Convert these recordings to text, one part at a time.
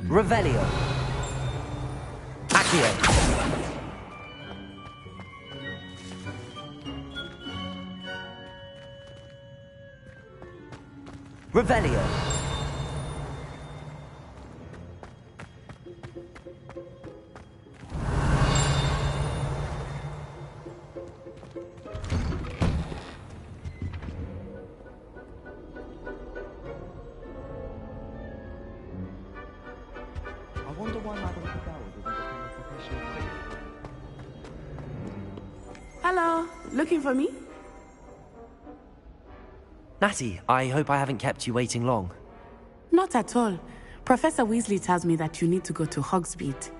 Revelio. Accio. Revelio. I wonder why Madame Fidel doesn't become a professional player. Hello, looking for me? Natty, I hope I haven't kept you waiting long. Not at all. Professor Weasley tells me that you need to go to Hogsmeade.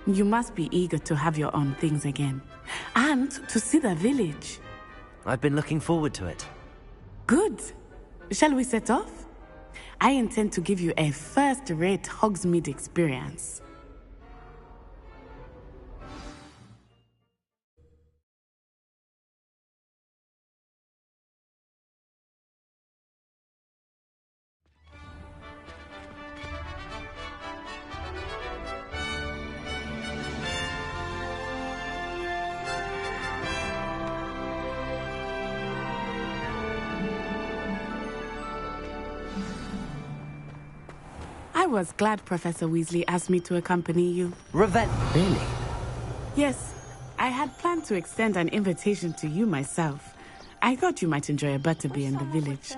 You must be eager to have your own things again. And to see the village. I've been looking forward to it. Good. Shall we set off? I intend to give you a first-rate Hogsmeade experience. I was glad Professor Weasley asked me to accompany you. Really? Yes, I had planned to extend an invitation to you myself. I thought you might enjoy a butterbeer in the village.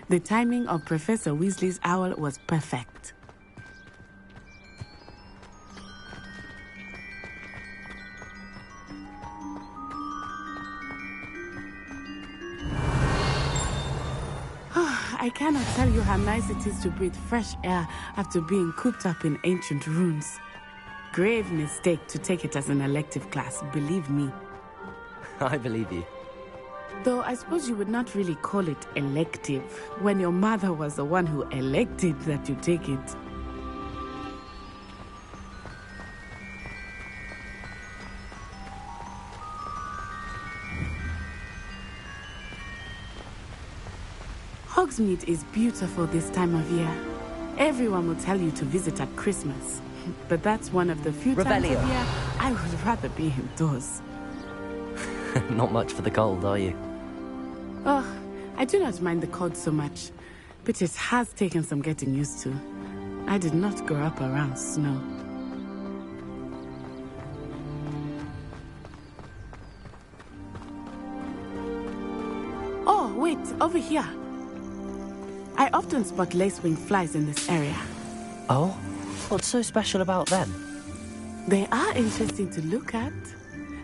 The timing of Professor Weasley's owl was perfect. I cannot tell you how nice it is to breathe fresh air after being cooped up in ancient ruins. Grave mistake to take it as an elective class, believe me. I believe you. Though I suppose you would not really call it elective when your mother was the one who elected that you take it. Hogsmeade is beautiful this time of year. Everyone will tell you to visit at Christmas. But that's one of the few times of year I would rather be indoors. Not much for the cold, are you? Oh, I do not mind the cold so much. But it has taken some getting used to. I did not grow up around snow. Oh, wait, over here. I often spot lacewing flies in this area. Oh? What's so special about them? They are interesting to look at.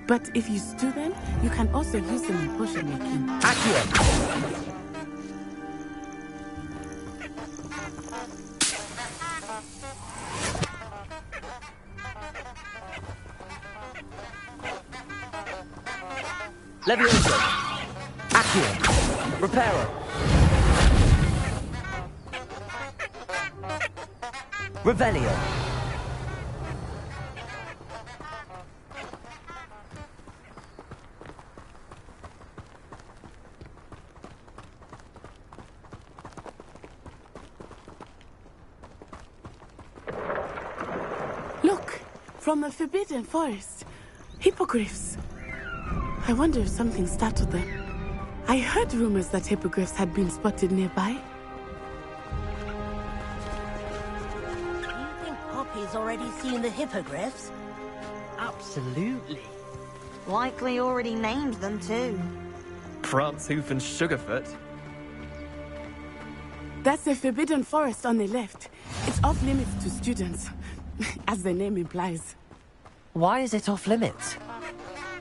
But if you stew them, you can also use them in potion making. Accio! Levioso! Accio! Reparo! Revelio! Look! From the Forbidden Forest. Hippogriffs. I wonder if something startled them. I heard rumors that hippogriffs had been spotted nearby. Poppy's already seen the hippogriffs? Absolutely. Likely already named them too. Prantzhoof and Sugarfoot. That's the Forbidden Forest on the left. It's off limits to students, as the name implies. Why is it off limits?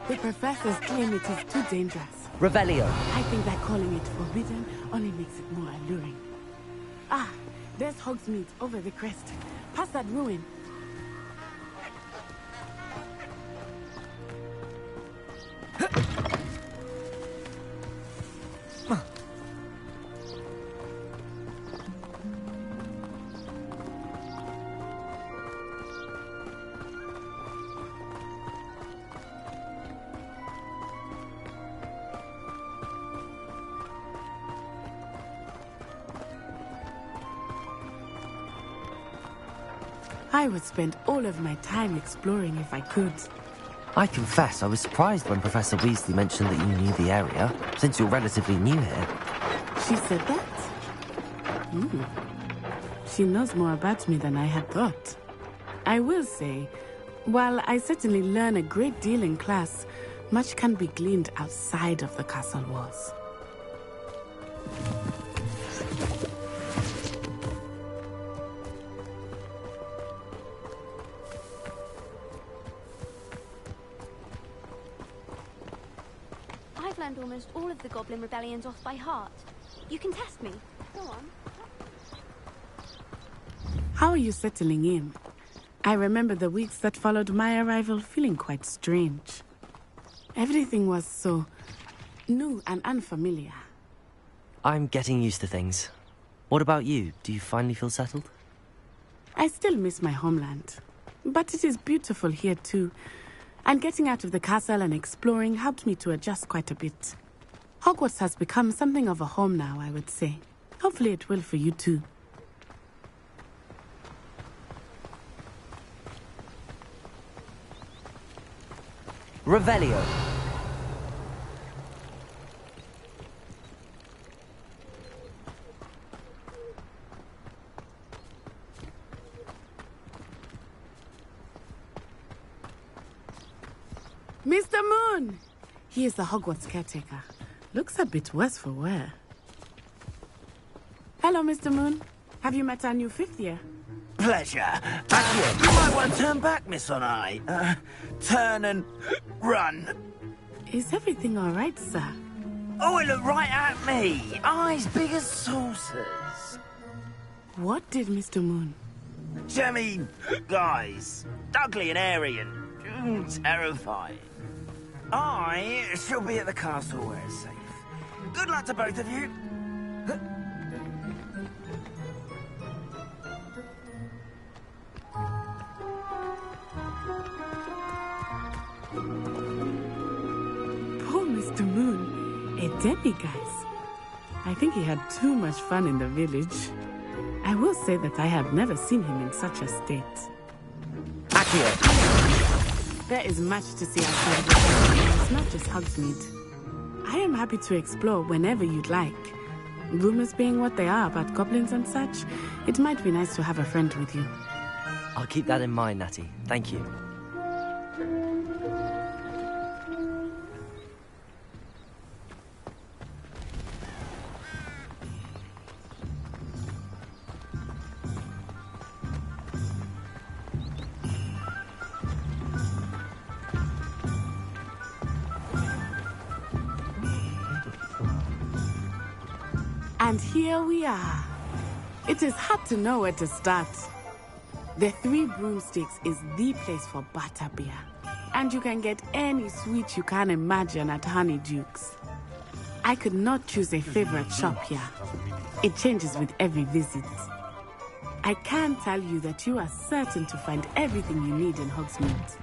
The professors claim it is too dangerous. Revelio! I think that calling it forbidden only makes it more alluring. Ah, there's Hogsmeade over the crest. Past that ruin. I would spend all of my time exploring if I could. I confess I was surprised when Professor Weasley mentioned that you knew the area, since you're relatively new here. She said that? She knows more about me than I had thought. I will say, while I certainly learn a great deal in class, much can be gleaned outside of the castle walls. I've learned almost all of the Goblin Rebellions off by heart. You can test me. Go on. How are you settling in? I remember the weeks that followed my arrival feeling quite strange. Everything was so new and unfamiliar. I'm getting used to things. What about you? Do you finally feel settled? I still miss my homeland, but it is beautiful here too. And getting out of the castle and exploring helped me to adjust quite a bit. Hogwarts has become something of a home now, I would say. Hopefully it will for you too. Revelio. Mr. Moon! He is the Hogwarts caretaker. Looks a bit worse for wear. Hello, Mr. Moon. Have you met our new fifth year? Pleasure. You might want to turn back, Miss Onai. Turn and run. Is everything all right, sir? Oh, it looked right at me. Eyes big as saucers. What did Mr. Moon? Jemmy, guys. Ugly and airy and terrifying. I shall be at the castle where it's safe. Good luck to both of you. Poor Mr. Moon, a demiguise. I think he had too much fun in the village. I will say that I have never seen him in such a state. Accio. There is much to see outside of the castle. It's not just Hogsmeade. I am happy to explore whenever you'd like. Rumors being what they are about goblins and such, it might be nice to have a friend with you. I'll keep that in mind, Natty. Thank you. And here we are. It is hard to know where to start. The Three Broomsticks is the place for butterbeer. And you can get any sweet you can imagine at Honeyduke's. I could not choose a favorite shop here. It changes with every visit. I can tell you that you are certain to find everything you need in Hogsmeade.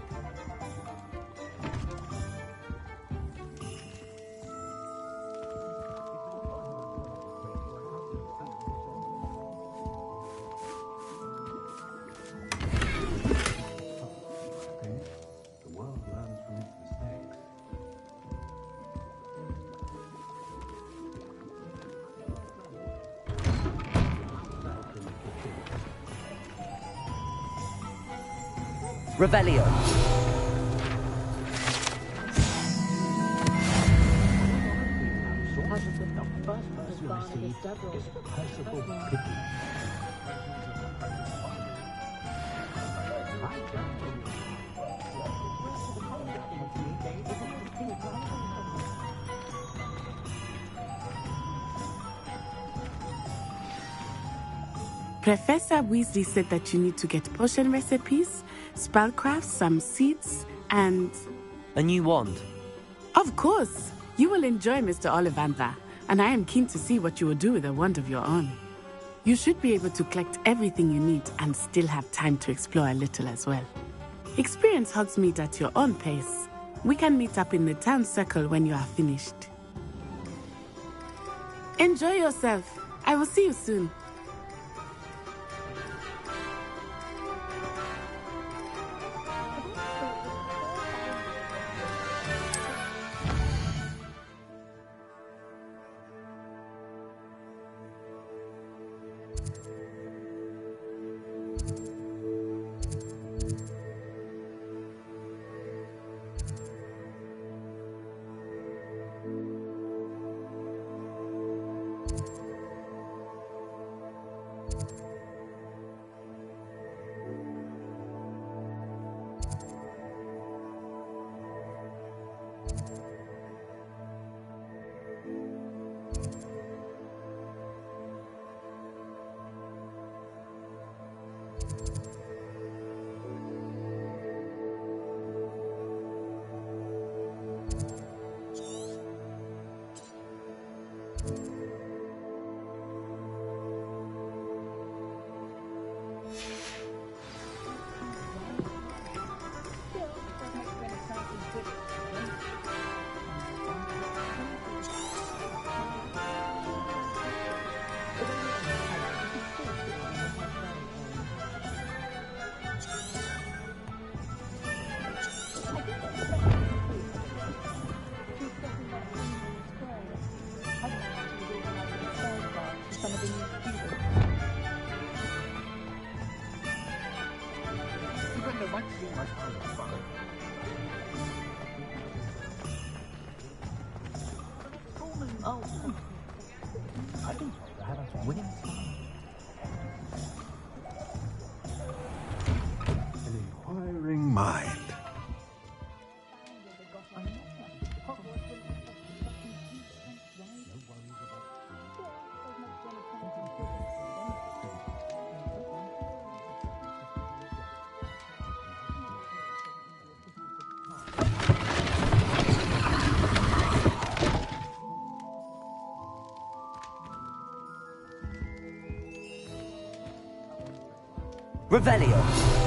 Revelio. Professor Weasley said that you need to get potion recipes, spellcrafts, some seeds, and... A new wand. Of course! You will enjoy Mr. Ollivander, and I am keen to see what you will do with a wand of your own. You should be able to collect everything you need and still have time to explore a little as well. Experience Hogsmeade at your own pace. We can meet up in the town circle when you are finished. Enjoy yourself. I will see you soon. Inquiring mind. Revelio.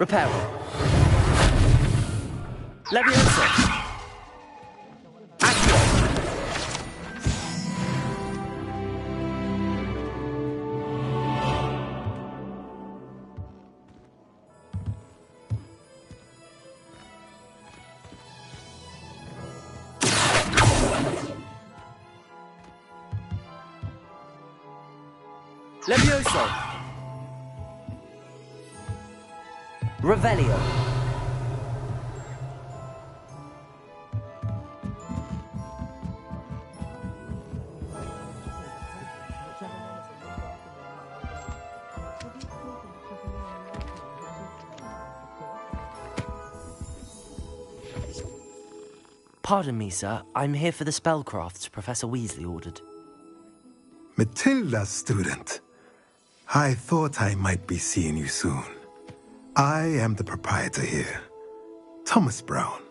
Reparo. Levioso. Accio. Levioso. Revelio. Pardon me, sir. I'm here for the spellcrafts Professor Weasley ordered. Matilda's student. I thought I might be seeing you soon. I am the proprietor here, Thomas Brown.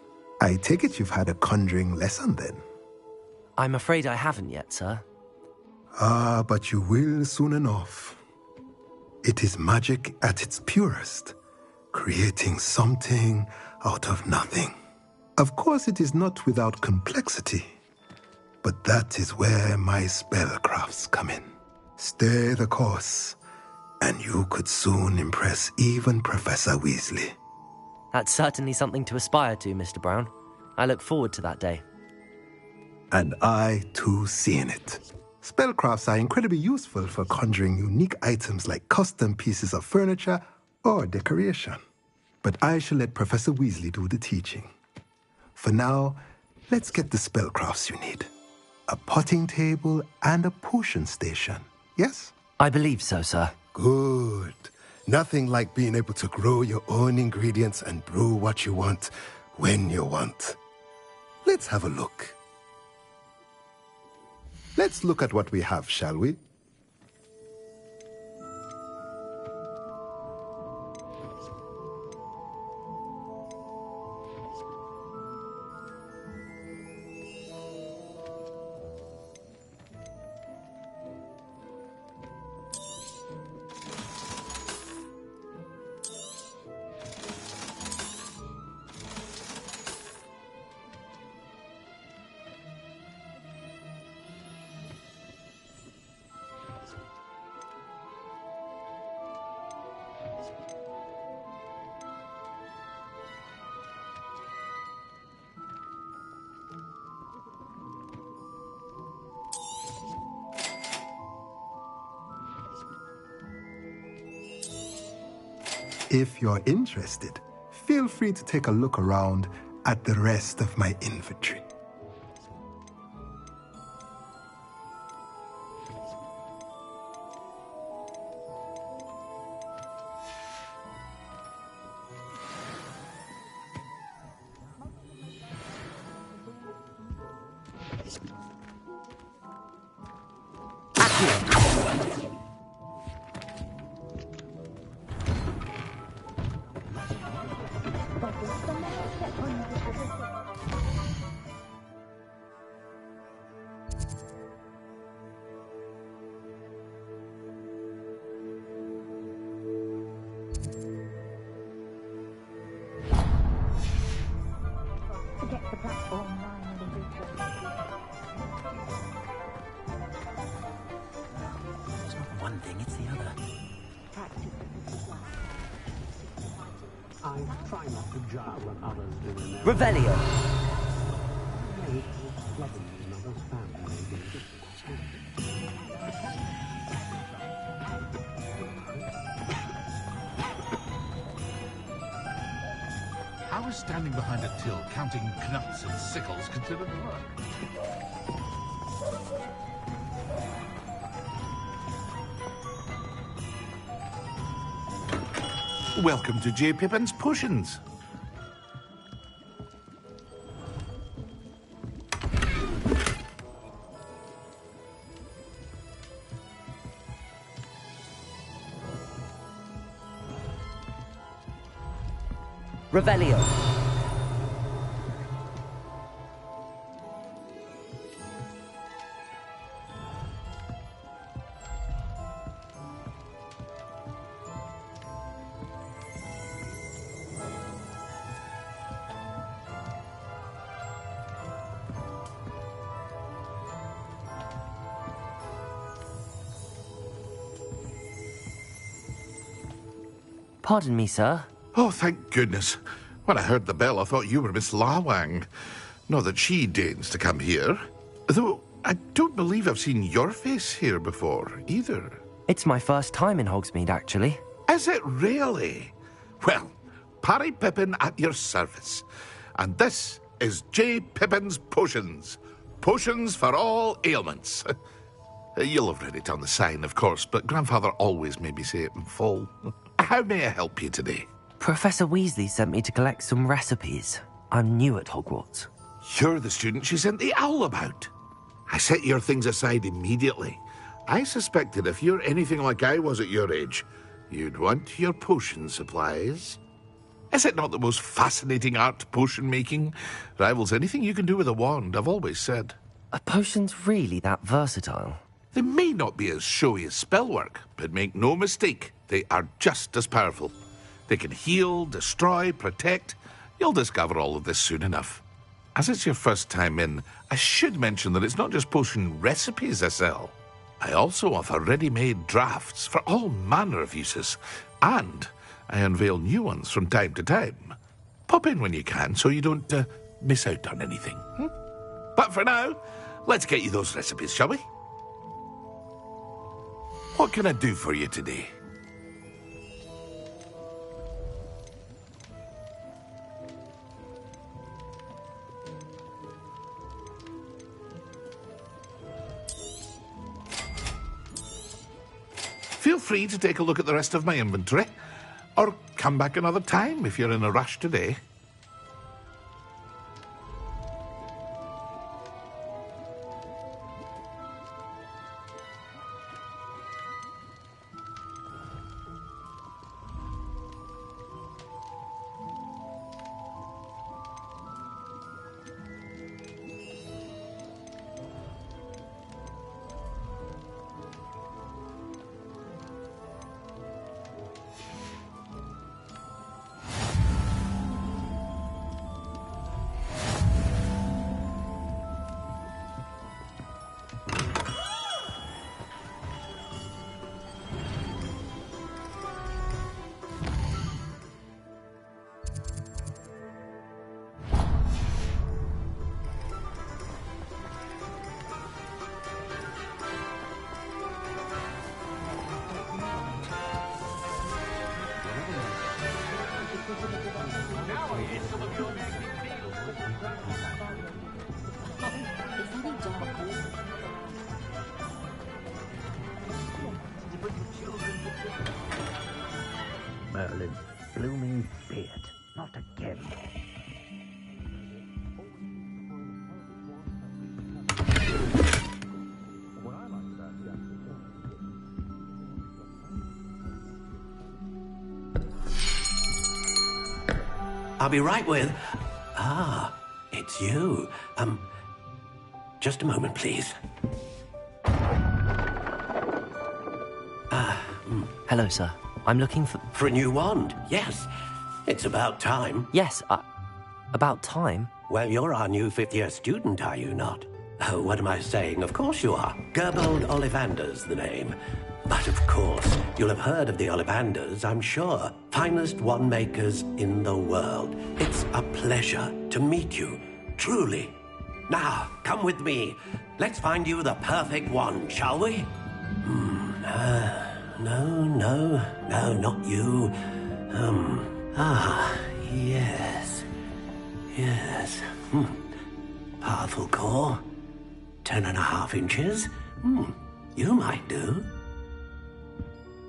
I take it you've had a conjuring lesson then? I'm afraid I haven't yet, sir. Ah, but you will soon enough. It is magic at its purest, creating something out of nothing. Of course, it is not without complexity, but that is where my spellcrafts come in. Stay the course, and you could soon impress even Professor Weasley. That's certainly something to aspire to, Mr. Brown. I look forward to that day. And I, too, see in it. Spellcrafts are incredibly useful for conjuring unique items like custom pieces of furniture or decoration. But I shall let Professor Weasley do the teaching. For now, let's get the spellcrafts you need. A potting table and a potion station, yes? I believe so, sir. Good. Nothing like being able to grow your own ingredients and brew what you want when you want. Let's have a look. Let's look at what we have, shall we? If you're interested, feel free to take a look around at the rest of my inventory. The platform 9 It's not one thing, it's the other. I try not to jar when others do in their Revelio. How is standing behind a till counting knuts and sickles considered work? Welcome to J. Pippin's Potions. Revelio. Pardon me, sir. Oh, thank goodness. When I heard the bell, I thought you were Miss Lawang. Not that she deigns to come here. Though, I don't believe I've seen your face here before, either. It's my first time in Hogsmeade, actually. Is it really? Well, Parry Pippin at your service. And this is J. Pippin's Potions. Potions for all ailments. You'll have read it on the sign, of course, but Grandfather always made me say it in full. How may I help you today? Professor Weasley sent me to collect some recipes. I'm new at Hogwarts. You're the student she sent the owl about. I set your things aside immediately. I suspected if you're anything like I was at your age, you'd want your potion supplies. Is it not the most fascinating art, potion making? Rivals anything you can do with a wand, I've always said. Are potions really that versatile? They may not be as showy as spellwork, but make no mistake, they are just as powerful. They can heal, destroy, protect. You'll discover all of this soon enough. As it's your first time in, I should mention that it's not just potion recipes I sell. I also offer ready-made drafts for all manner of uses, and I unveil new ones from time to time. Pop in when you can so you don't miss out on anything. But for now, let's get you those recipes, shall we? What can I do for you today? Feel free to take a look at the rest of my inventory, or come back another time if you're in a rush today. Merlin, blooming beard. Not again. I'll be right with... Ah, it's you. Just a moment, please. Hello, sir. I'm looking for... For a new wand, yes. It's about time. Yes, about time. Well, you're our new fifth-year student, are you not? Oh, what am I saying? Of course you are. Gerbold Ollivander's the name. But of course, you'll have heard of the Ollivanders, I'm sure. Finest wand makers in the world. It's a pleasure to meet you, truly. Now, come with me. Let's find you the perfect wand, shall we? No, not you. Yes. Powerful core. 10.5 inches. You might do.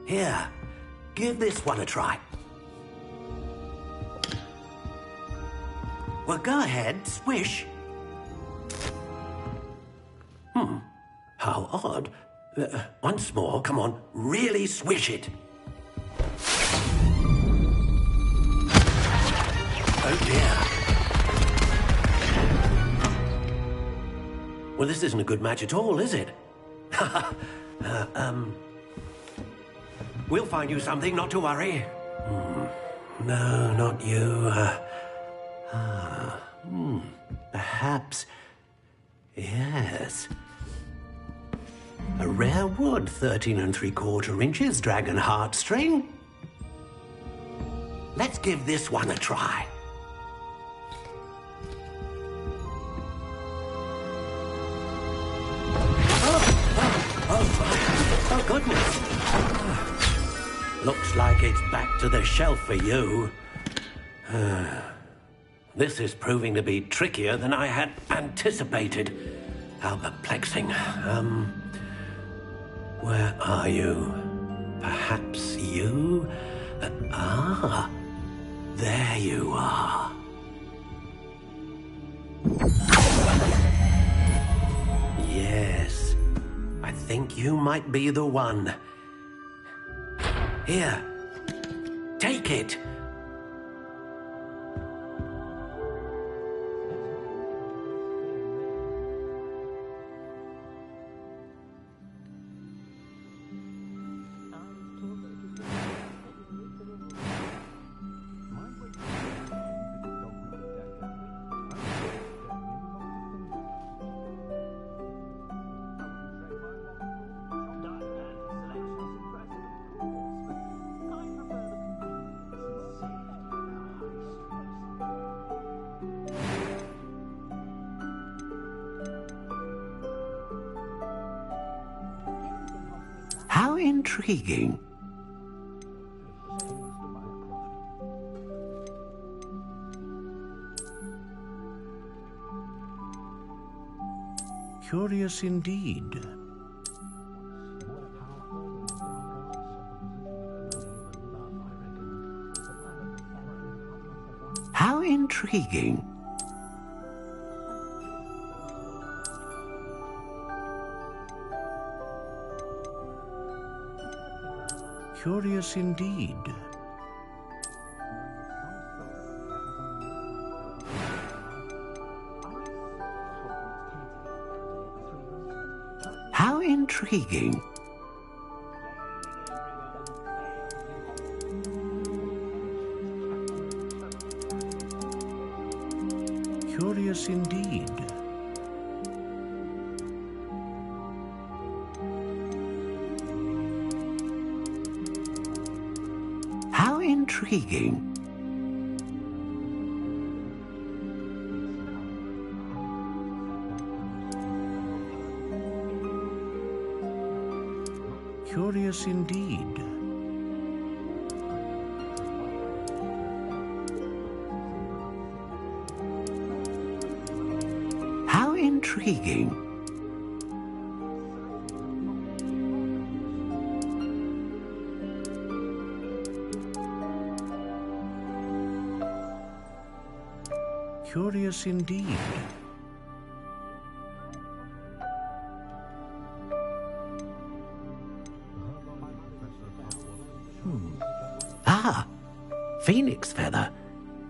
Here, give this one a try. Well, go ahead, swish. How odd. Once more, come on, really swish it. Oh dear. Well, this isn't a good match at all, is it? We'll find you something, not to worry. No, not you. Perhaps. Yes. A rare wood, 13 3/4 inches, dragon heartstring. Let's give this one a try. Oh, goodness. Looks like it's back to the shelf for you. This is proving to be trickier than I had anticipated. How perplexing. Where are you? Perhaps you? There you are. Yes, I think you might be the one. Here, take it. How intriguing. Curious indeed. How intriguing. Curious indeed. How intriguing. Curious indeed. How intriguing. Curious indeed. How intriguing. Curious indeed. Phoenix feather.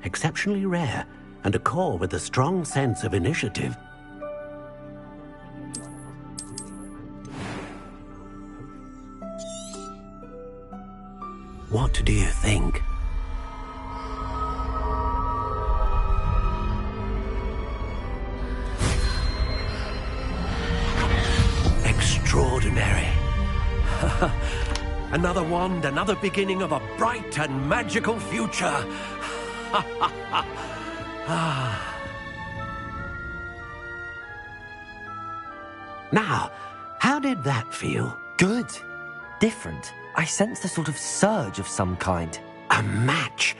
Exceptionally rare, and a core with a strong sense of initiative. What do you think? another wand, another beginning of a bright and magical future. Now, how did that feel? Good. Different. I sensed a sort of surge of some kind. A match.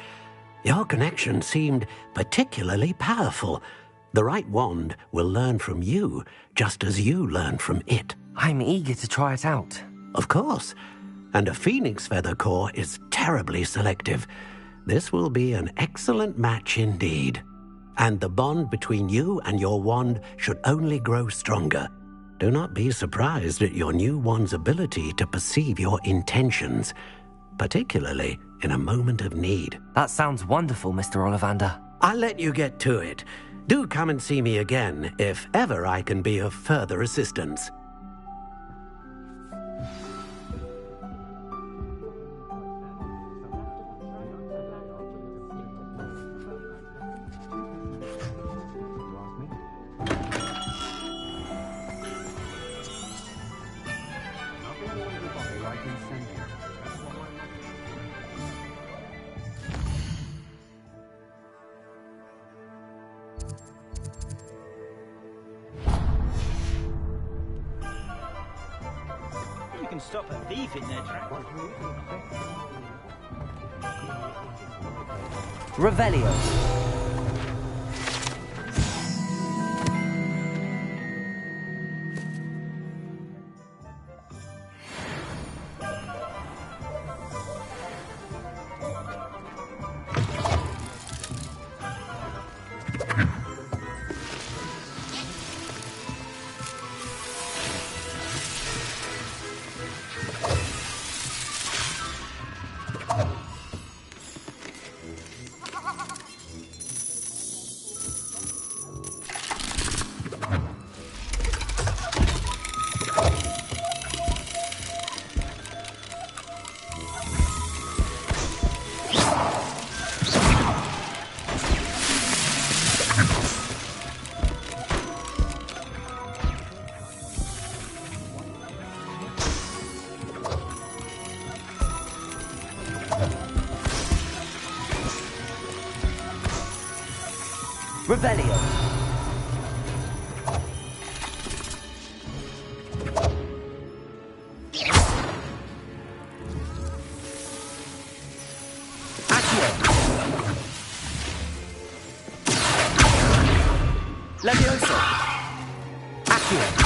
Your connection seemed particularly powerful. The right wand will learn from you, just as you learn from it. I'm eager to try it out. Of course. And a phoenix feather core is terribly selective. This will be an excellent match indeed. And the bond between you and your wand should only grow stronger. Do not be surprised at your new wand's ability to perceive your intentions, particularly in a moment of need. That sounds wonderful, Mr. Ollivander. I'll let you get to it. Do come and see me again if ever I can be of further assistance. You can stop a thief in their tracks. Revelio. Revelio. Accio. Levioso. Accio.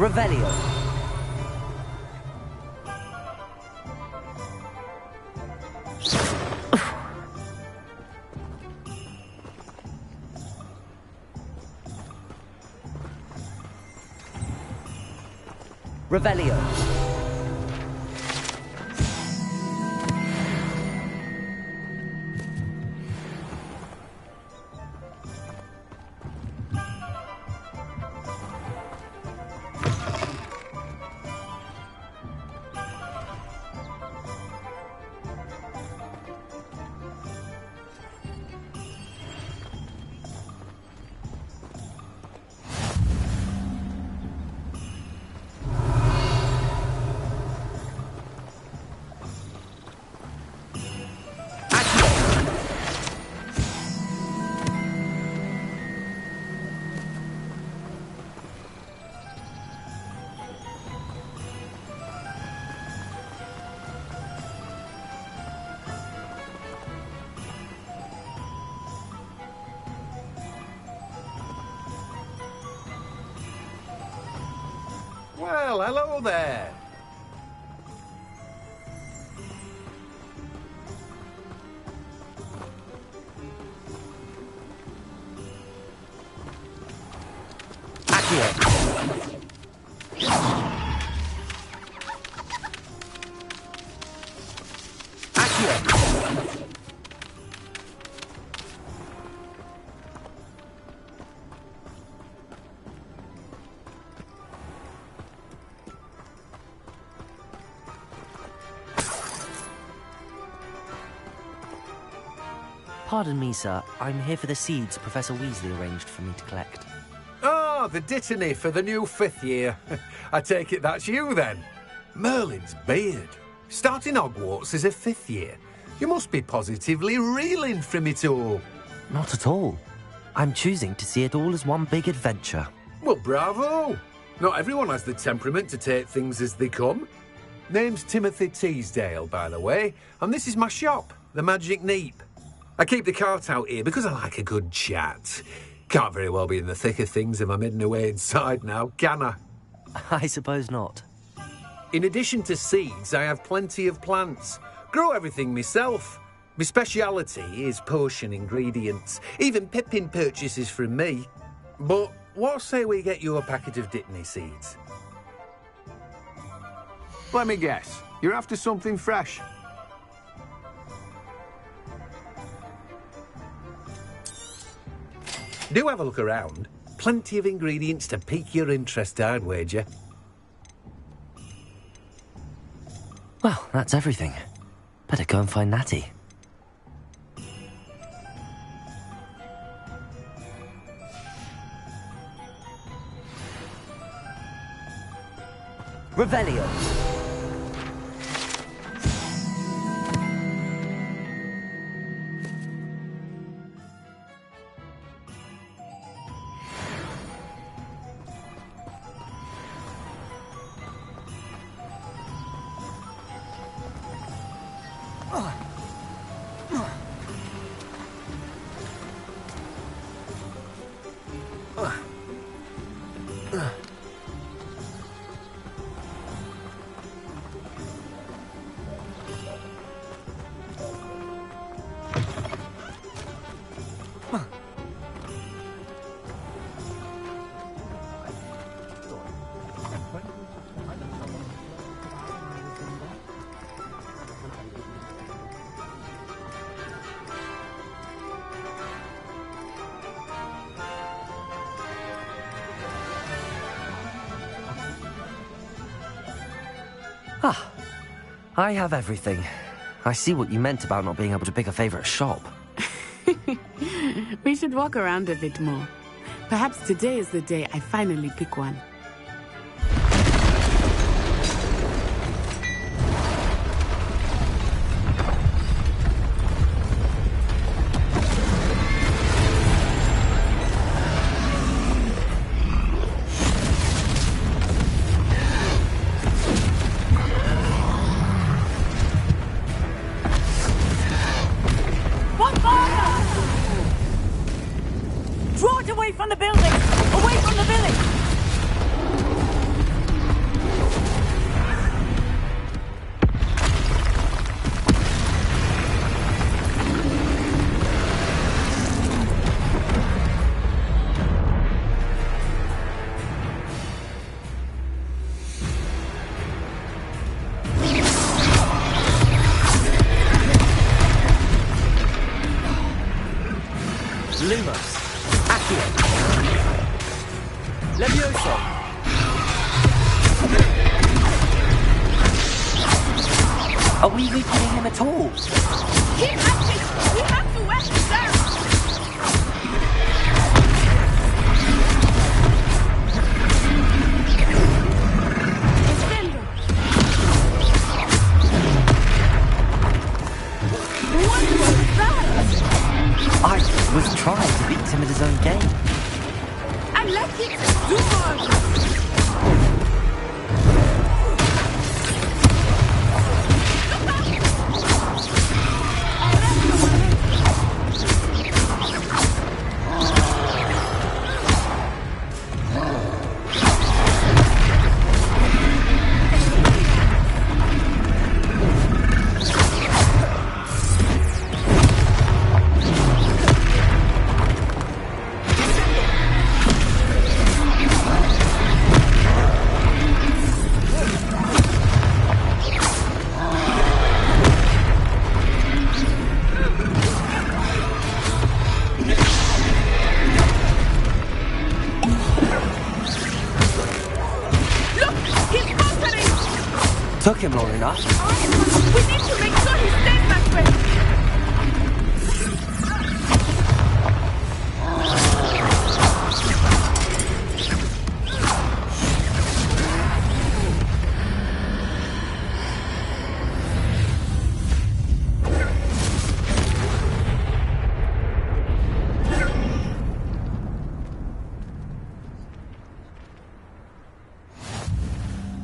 Revelio. Revelio. Hello there. Pardon me, sir. I'm here for the seeds Professor Weasley arranged for me to collect. Oh, the dittany for the new 5th year. I take it that's you, then. Merlin's beard. Starting Hogwarts as a 5th year. You must be positively reeling from it all. Not at all. I'm choosing to see it all as one big adventure. Well, bravo. Not everyone has the temperament to take things as they come. Name's Timothy Teasdale, by the way, and this is my shop, the Magic Neep. I keep the cart out here because I like a good chat. Can't very well be in the thick of things if I'm hidden away inside now, can I? I suppose not. In addition to seeds, I have plenty of plants. Grow everything myself. My speciality is potion ingredients. Even Pippin purchases from me. But what say we get you a packet of Dittany seeds? Let me guess. You're after something fresh. Do have a look around. Plenty of ingredients to pique your interest, I'd wager. Well, that's everything. Better go and find Natty. Revelio. Ah, I have everything. I see what you meant about not being able to pick a favourite shop. We should walk around a bit more. Perhaps today is the day I finally pick one. Are we reaching him at all? Keep acting! We have to wet him down! What was that? I was trying to beat him at his own game. I let him do more! Took him long enough. We need to make sure he stays that way.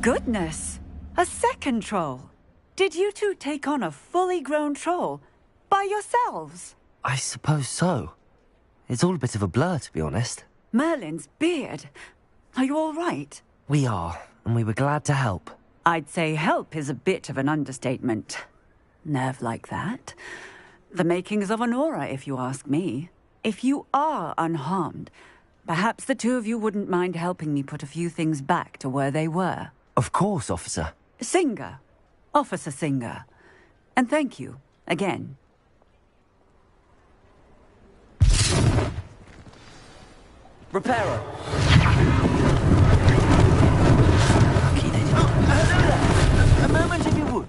Goodness! A second troll! Did you two take on a fully grown troll? By yourselves? I suppose so. It's all a bit of a blur, to be honest. Merlin's beard. Are you all right? We are, and we were glad to help. I'd say help is a bit of an understatement. Nerve like that. The makings of an aura, if you ask me. If you are unharmed, perhaps the two of you wouldn't mind helping me put a few things back to where they were. Of course, officer. Singer. Officer Singer. And thank you, again. Repairer. A moment, if you would.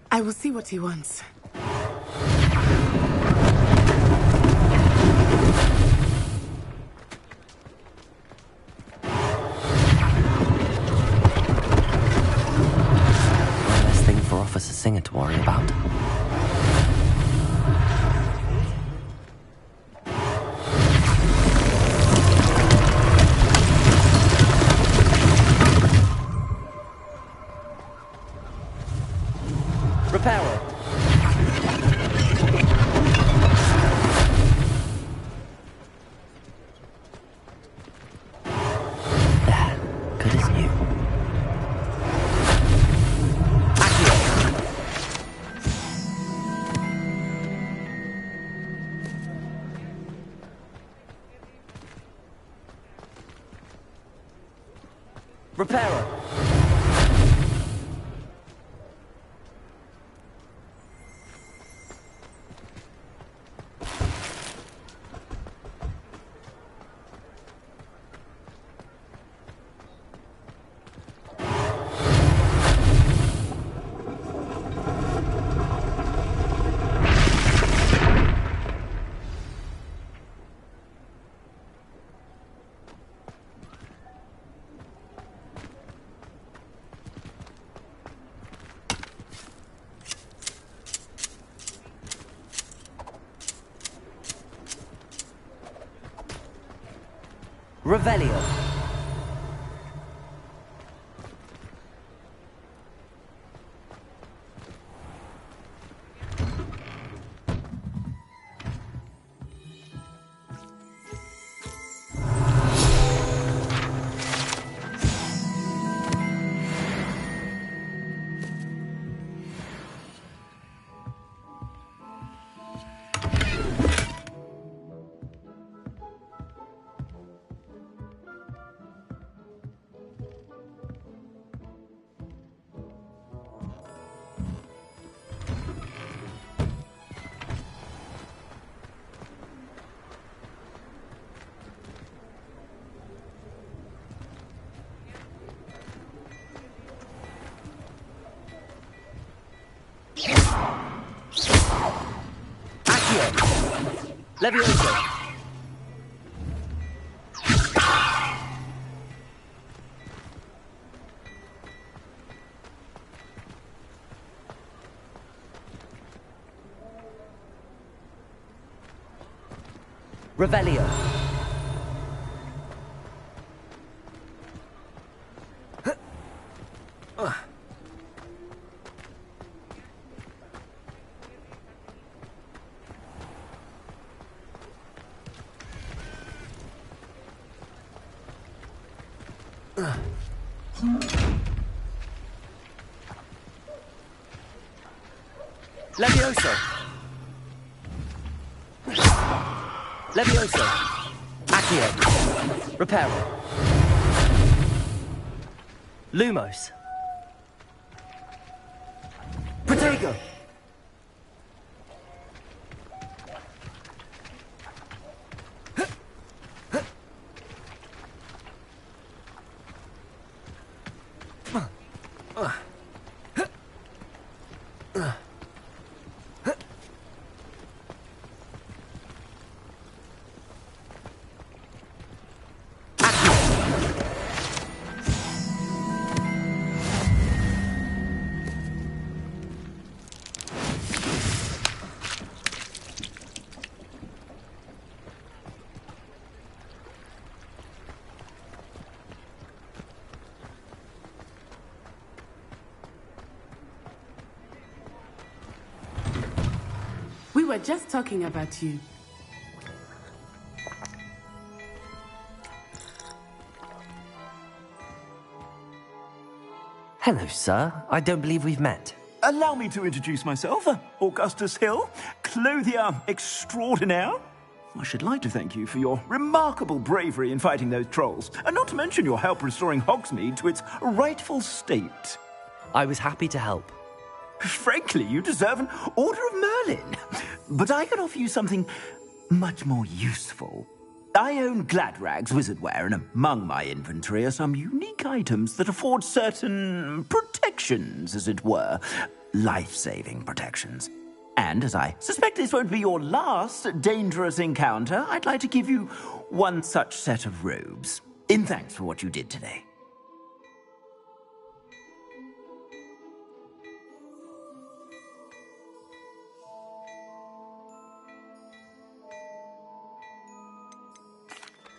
I will see what he wants. For Officer Singer to worry about. Repairer. There, good as new. Repairer. Revelio. Levioso. Revelio. Levioso. Levioso. Accio. Reparo. Lumos. Protego. were just talking about you. Hello, sir. I don't believe we've met. Allow me to introduce myself, Augustus Hill, clothier extraordinaire. I should like to thank you for your remarkable bravery in fighting those trolls, and not to mention your help restoring Hogsmeade to its rightful state. I was happy to help. Frankly, you deserve an Order of Merlin. But I can offer you something much more useful. I own Gladrag's wizardware, and among my inventory are some unique items that afford certain protections, as it were. Life-saving protections. And as I suspect this won't be your last dangerous encounter, I'd like to give you one such set of robes, in thanks for what you did today.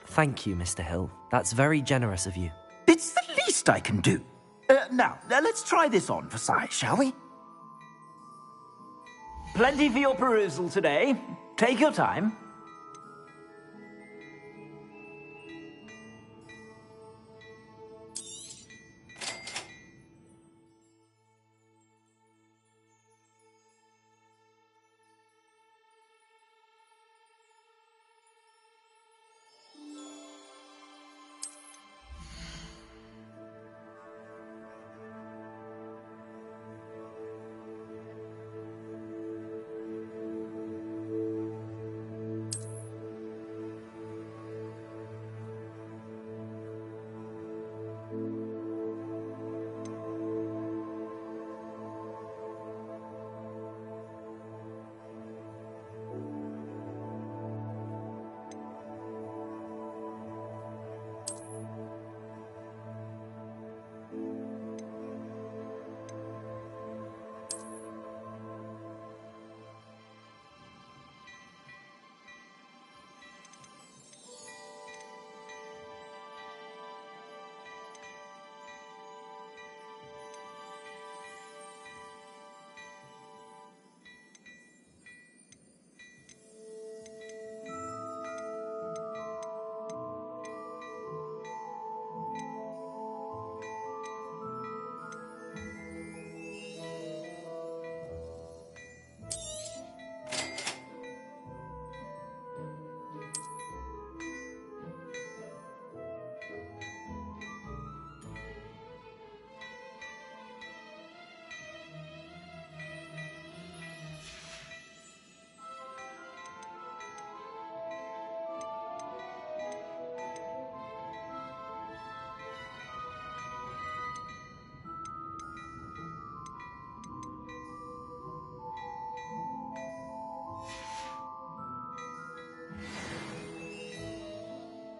Thank you, Mr. Hill. That's very generous of you. It's the least I can do. Now, let's try this on for size, shall we? Plenty for your perusal today. Take your time.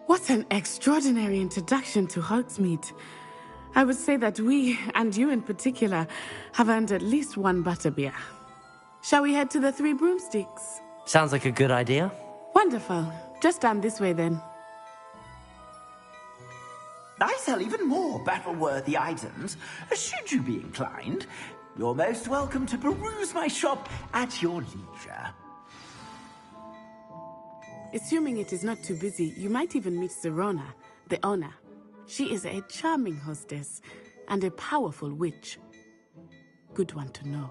What an extraordinary introduction to Hogsmeade. I would say that we, and you in particular, have earned at least one butterbeer. Shall we head to the Three Broomsticks? Sounds like a good idea. Wonderful. Just down this way then. I sell even more battle-worthy items. Should you be inclined, you're most welcome to peruse my shop at your leisure. Assuming it is not too busy, you might even meet Zerona, the owner. She is a charming hostess and a powerful witch. Good one to know.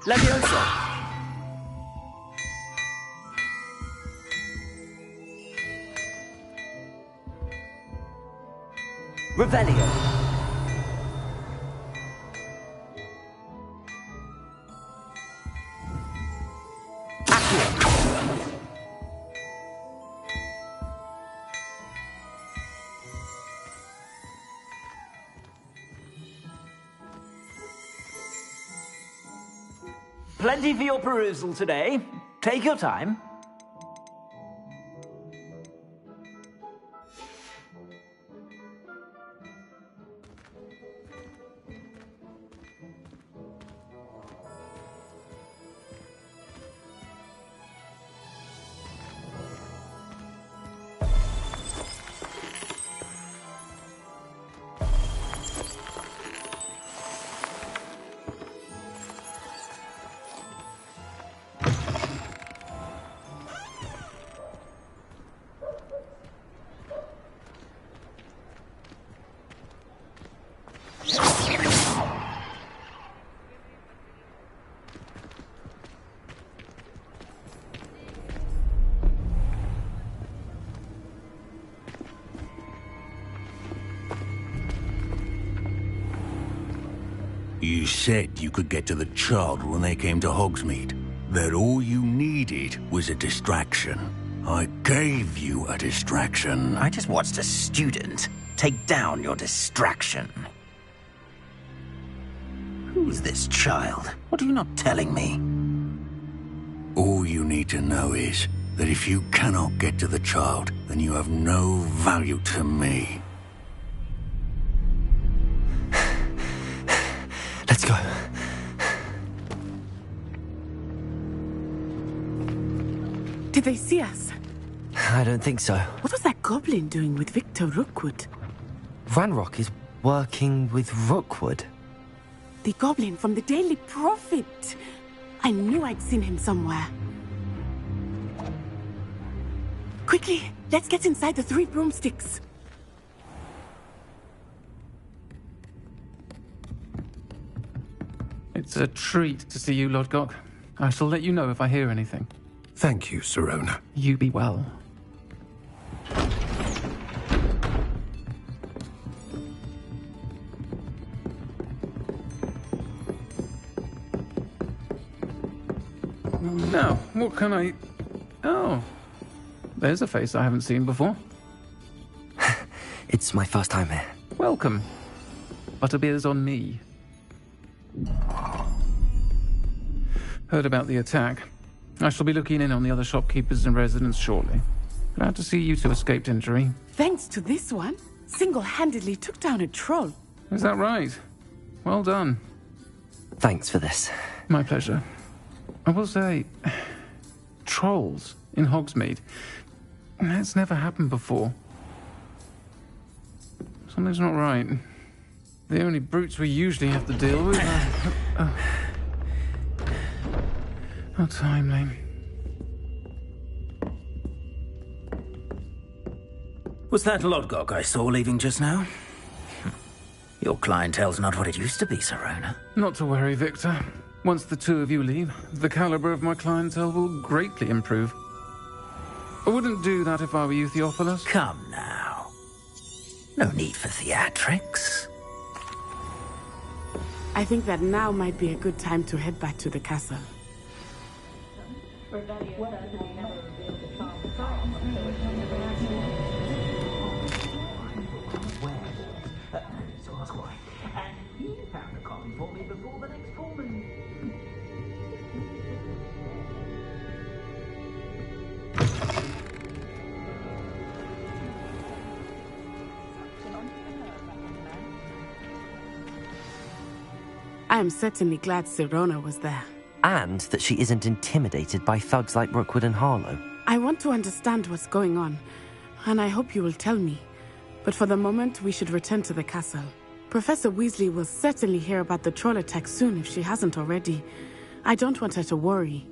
Levioso! Revelio! Plenty for your perusal today. Take your time. You said you could get to the child when they came to Hogsmeade. That all you needed was a distraction. I gave you a distraction. I just watched a student take down your distraction. Who's this child? What are you not telling me? All you need to know is that if you cannot get to the child, then you have no value to me. Let's go. Did they see us? I don't think so. What was that goblin doing with Victor Rookwood? Ranrock is working with Rookwood. The goblin from the Daily Prophet. I knew I'd seen him somewhere. Quickly, let's get inside the 3 broomsticks. It's a treat to see you, Lodgok. I shall let you know if I hear anything. Thank you, Sirona. You be well. Now, what can I... Oh, there's a face I haven't seen before. It's my first time here. Welcome. Butterbeer's on me. Heard about the attack. I shall be looking in on the other shopkeepers and residents shortly. Glad to see you two escaped injury. Thanks to this one, single-handedly took down a troll. Is that right? Well done. Thanks for this. My pleasure. I will say, trolls in Hogsmeade. That's never happened before. Something's not right. The only brutes we usually have to deal with are... How timely. Was that Lodgok I saw leaving just now? Your clientele's not what it used to be, Sirona. Not to worry, Victor. Once the two of you leave, the caliber of my clientele will greatly improve. I wouldn't do that if I were you, Theophilus. Come now. No need for theatrics. I think that now might be a good time to head back to the castle. I am certainly glad Sirona was there. And that she isn't intimidated by thugs like Rookwood and Harlow. I want to understand what's going on, and I hope you will tell me. But for the moment, we should return to the castle. Professor Weasley will certainly hear about the troll attack soon if she hasn't already. I don't want her to worry.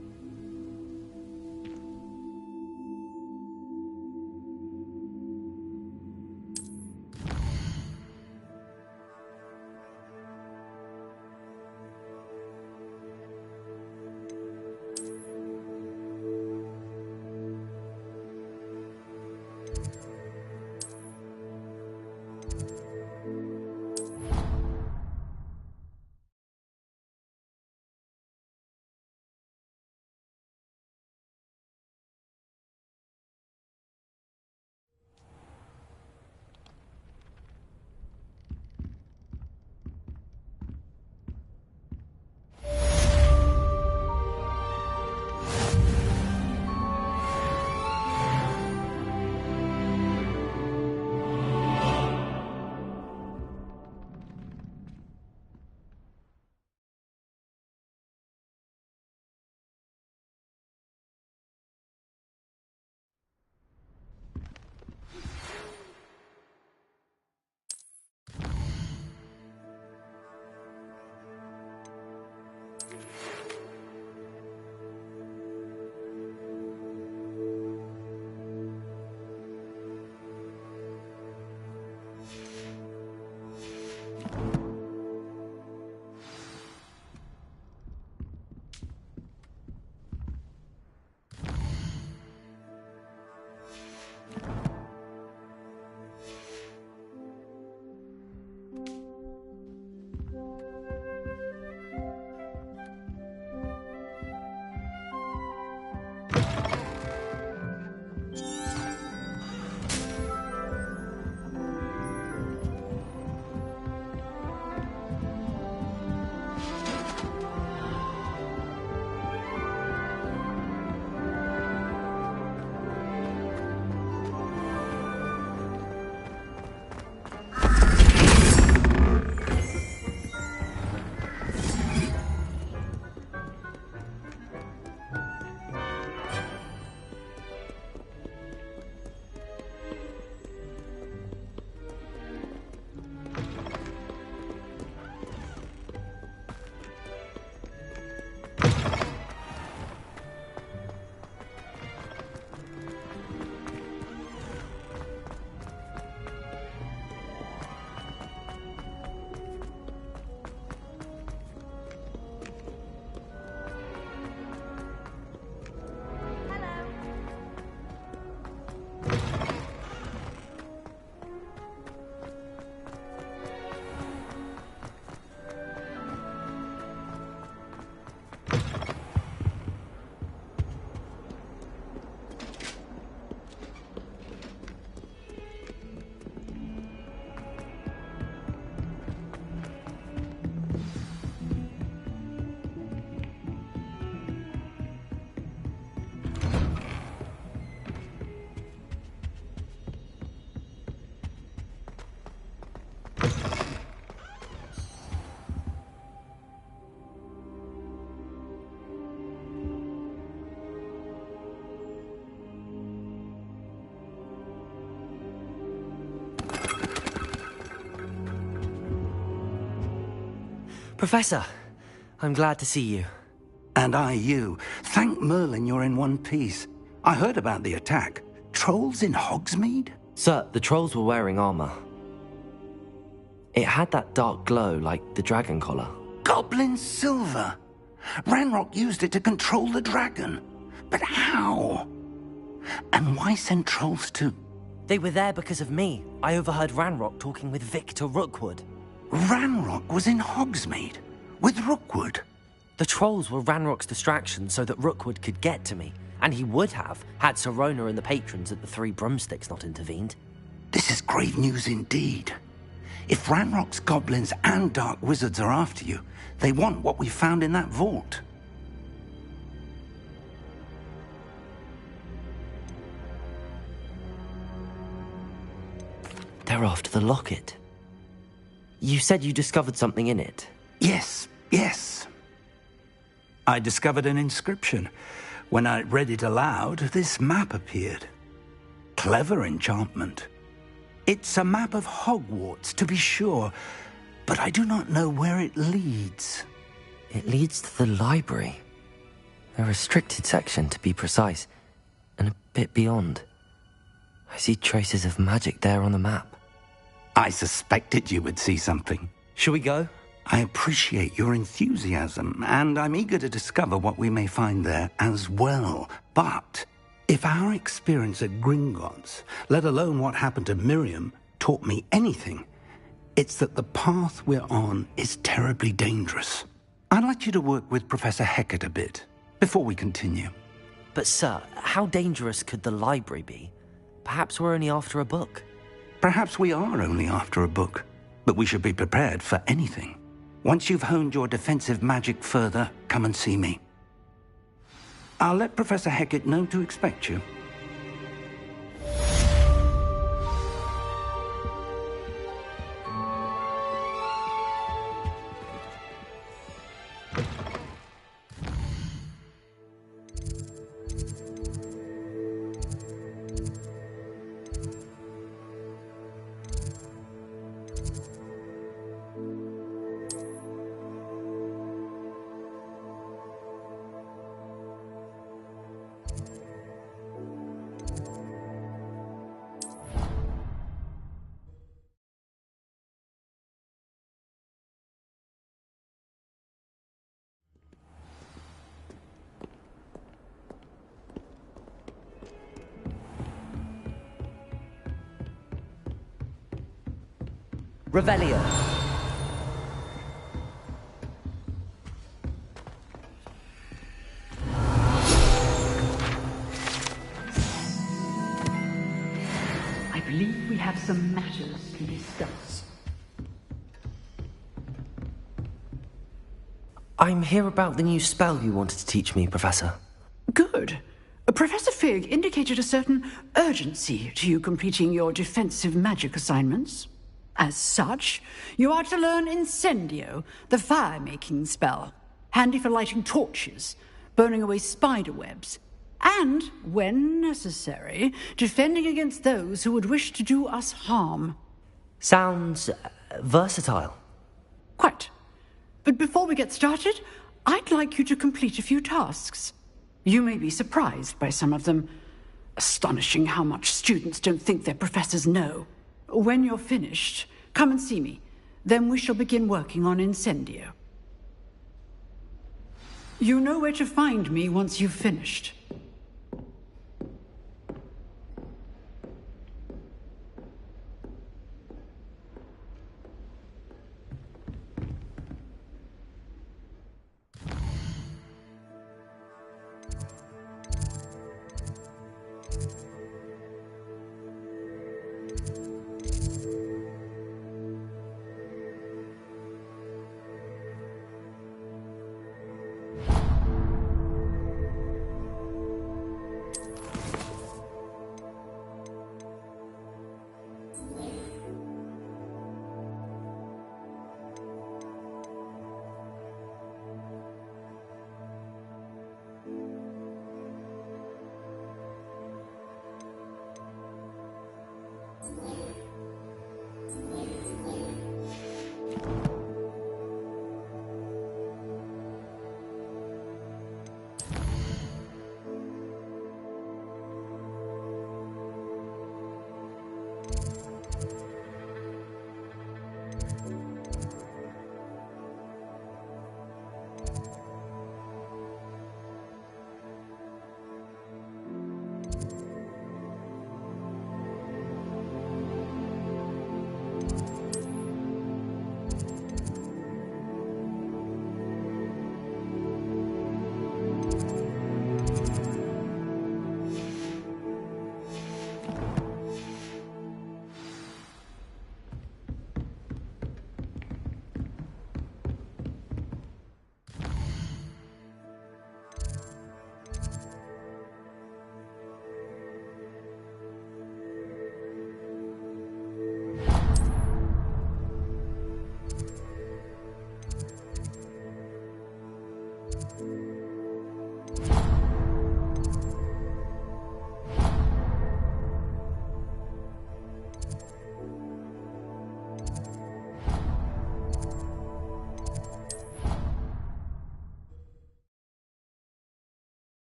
Professor, I'm glad to see you. And I you. Thank Merlin you're in one piece. I heard about the attack. Trolls in Hogsmeade? Sir, the trolls were wearing armor. It had that dark glow like the dragon collar. Goblin silver! Ranrock used it to control the dragon. But how? And why send trolls to... They were there because of me. I overheard Ranrock talking with Victor Rookwood. Ranrock was in Hogsmeade? With Rookwood? The trolls were Ranrock's distraction so that Rookwood could get to me. And he would have, had Sirona and the patrons at the Three Broomsticks not intervened. This is grave news indeed. If Ranrock's goblins and dark wizards are after you, they want what we found in that vault. They're after the locket. You said you discovered something in it. Yes. I discovered an inscription. When I read it aloud, this map appeared. Clever enchantment. It's a map of Hogwarts, to be sure, but I do not know where it leads. It leads to the library. A restricted section, to be precise, and a bit beyond. I see traces of magic there on the map. I suspected you would see something. Shall we go? I appreciate your enthusiasm, and I'm eager to discover what we may find there as well. But if our experience at Gringotts, let alone what happened to Miriam, taught me anything, it's that the path we're on is terribly dangerous. I'd like you to work with Professor Hecat a bit, before we continue. But sir, how dangerous could the library be? Perhaps we're only after a book. Perhaps we are only after a book, but we should be prepared for anything. Once you've honed your defensive magic further, come and see me. I'll let Professor Hecat know to expect you. Revelio. I believe we have some matters to discuss. I'm here about the new spell you wanted to teach me, Professor. Good. Professor Fig indicated a certain urgency to you completing your defensive magic assignments. As such, you are to learn Incendio, the fire-making spell, handy for lighting torches, burning away spider webs, and, when necessary, defending against those who would wish to do us harm. Sounds versatile. Quite. But before we get started, I'd like you to complete a few tasks. You may be surprised by some of them. Astonishing how much students don't think their professors know. When you're finished, come and see me. Then we shall begin working on Incendio. You know where to find me once you've finished.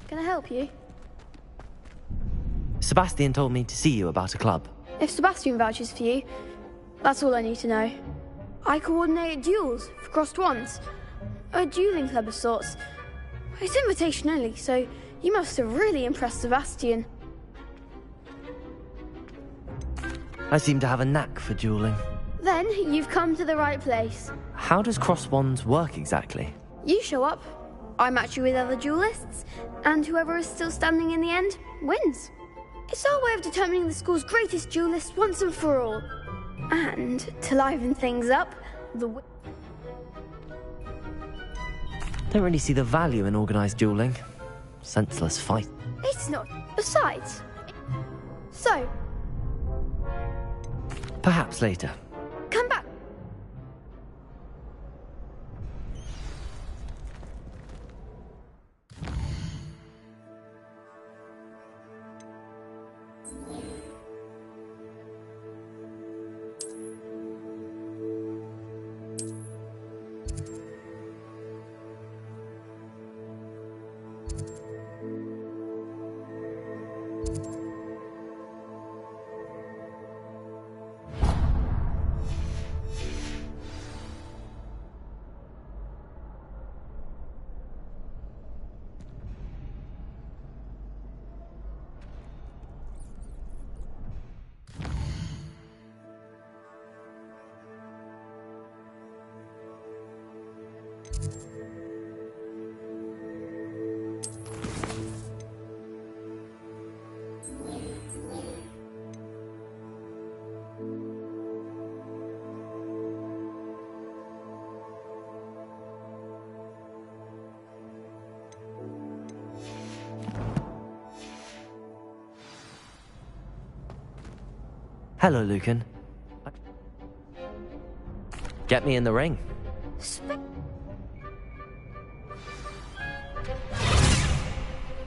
Can I help you? Sebastian told me to see you about a club. If Sebastian vouches for you, that's all I need to know. I coordinate duels for crossed wands. A dueling club of sorts. It's invitation only, so you must have really impressed Sebastian. I seem to have a knack for dueling. Then you've come to the right place. How does cross wands work exactly? You show up, I match you with other duelists, and whoever is still standing in the end wins. It's our way of determining the school's greatest duelist once and for all. And to liven things up, Don't really see the value in organised dueling. Senseless fight. It's not. Besides. So, Perhaps later. come back. Hello, Lucan. Get me in the ring.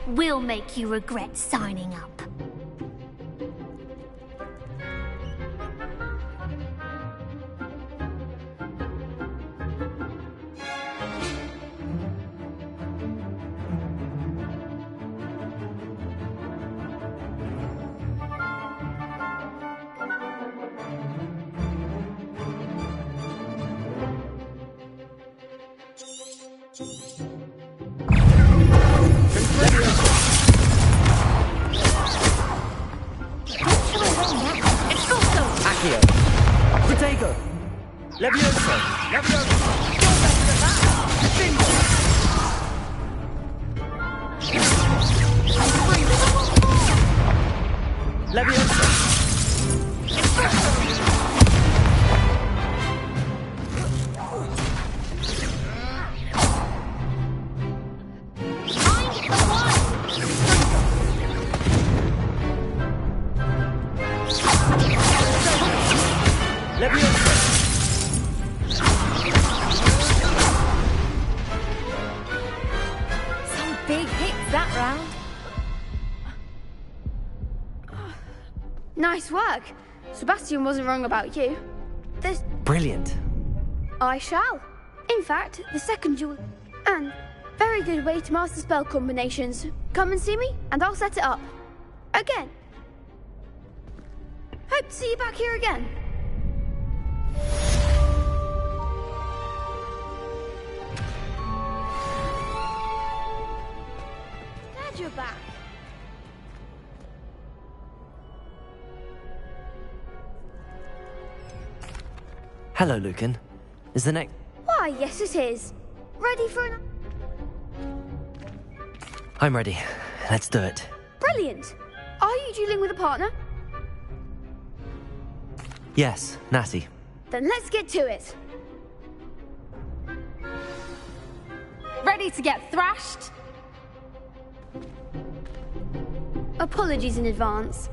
We'll make you regret signing up. Nice work. Sebastian wasn't wrong about you. There's... Brilliant. I shall. In fact, the second duel... And very good way to master spell combinations. Come and see me, and I'll set it up. Again. Hope to see you back here again. Glad you're back. Hello, Lucan. Is the next... Why, yes it is. Ready for an... I'm ready. Let's do it. Brilliant. Are you dueling with a partner? Yes, Natty. Then let's get to it. Ready to get thrashed? Apologies in advance.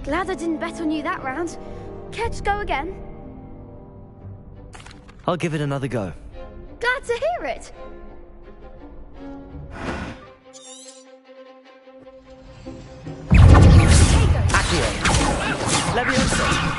Glad I didn't bet on you that round. Care to go again? I'll give it another go. Glad to hear it. Accio. Leviosa.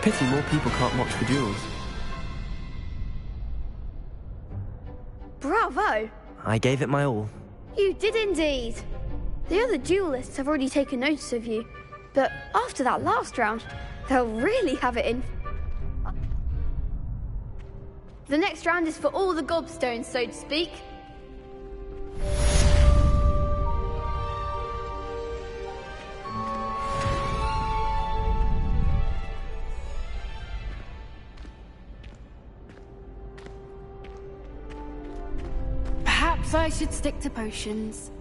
Pity more people can't watch the duels. Bravo! I gave it my all. You did indeed. The other duelists have already taken notice of you, but after that last round, they'll really have it in. The next round is for all the gobstones, so to speak. Perhaps I should stick to potions.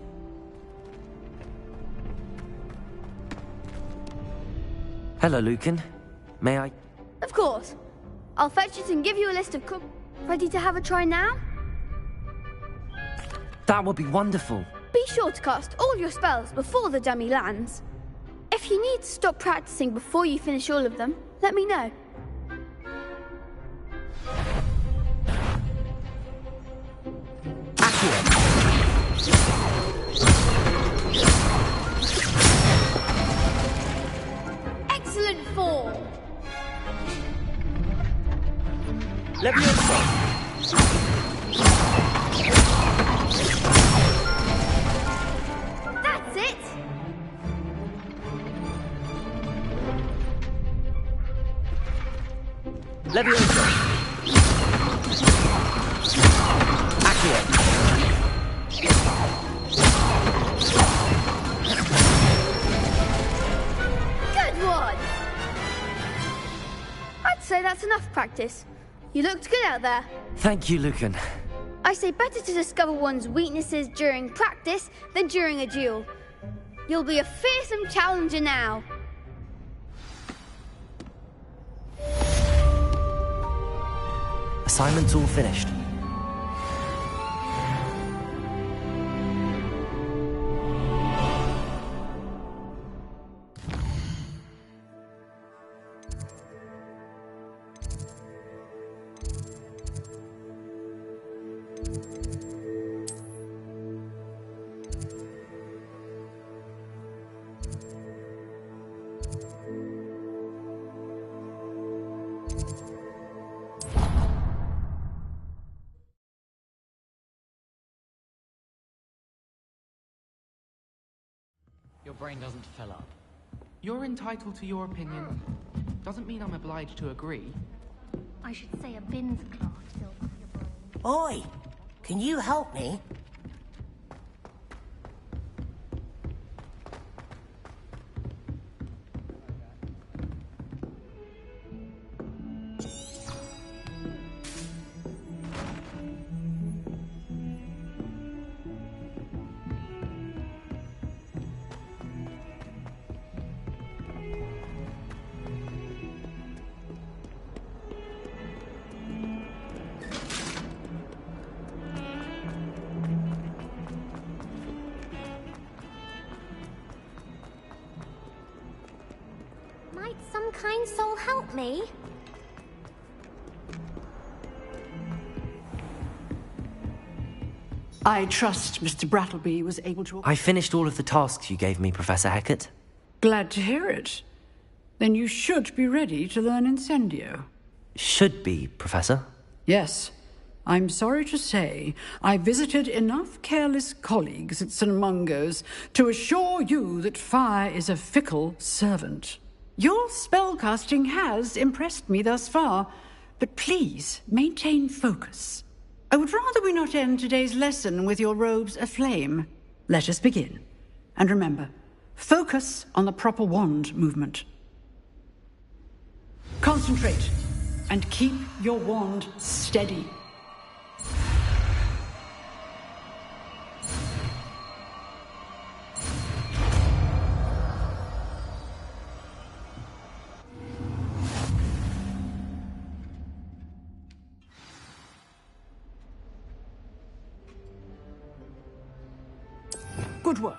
Hello, Lucan. May I? Of course. I'll fetch it and give you a list of cook. Ready to have a try now? That would be wonderful. Be sure to cast all your spells before the dummy lands. If you need to stop practicing before you finish all of them, let me know. Excellent form. That's it! Leviosa. Accio. Good one! I'd say that's enough practice. You looked good out there. Thank you, Lucan. I say better to discover one's weaknesses during practice than during a duel. You'll be a fearsome challenger now. Assignment's all finished. Your brain doesn't fill up. You're entitled to your opinion. Doesn't mean I'm obliged to agree. I should say a bin's cloth filled with your brain. Oi! Can you help me? Might some kind soul help me? I trust Mr. Brattleby was able to... I finished all of the tasks you gave me, Professor Hecat. Glad to hear it. Then you should be ready to learn Incendio. Should be, Professor. Yes. I'm sorry to say, I visited enough careless colleagues at St. Mungo's to assure you that fire is a fickle servant. Your spellcasting has impressed me thus far, but please maintain focus. I would rather we not end today's lesson with your robes aflame. Let us begin. And remember, focus on the proper wand movement. Concentrate, and keep your wand steady. Good work.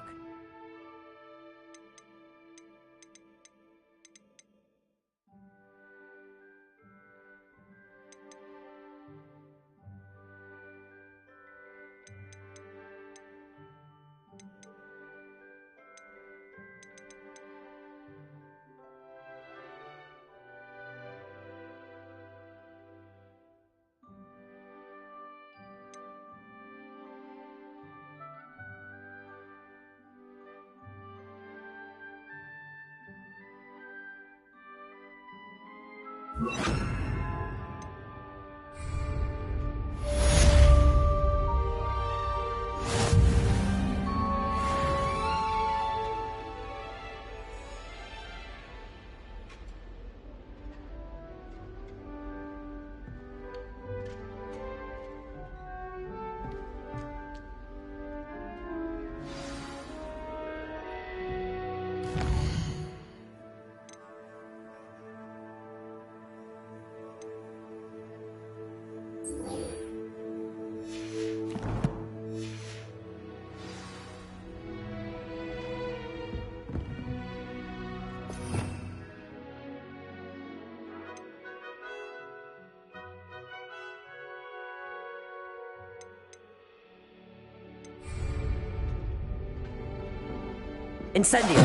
Incendio.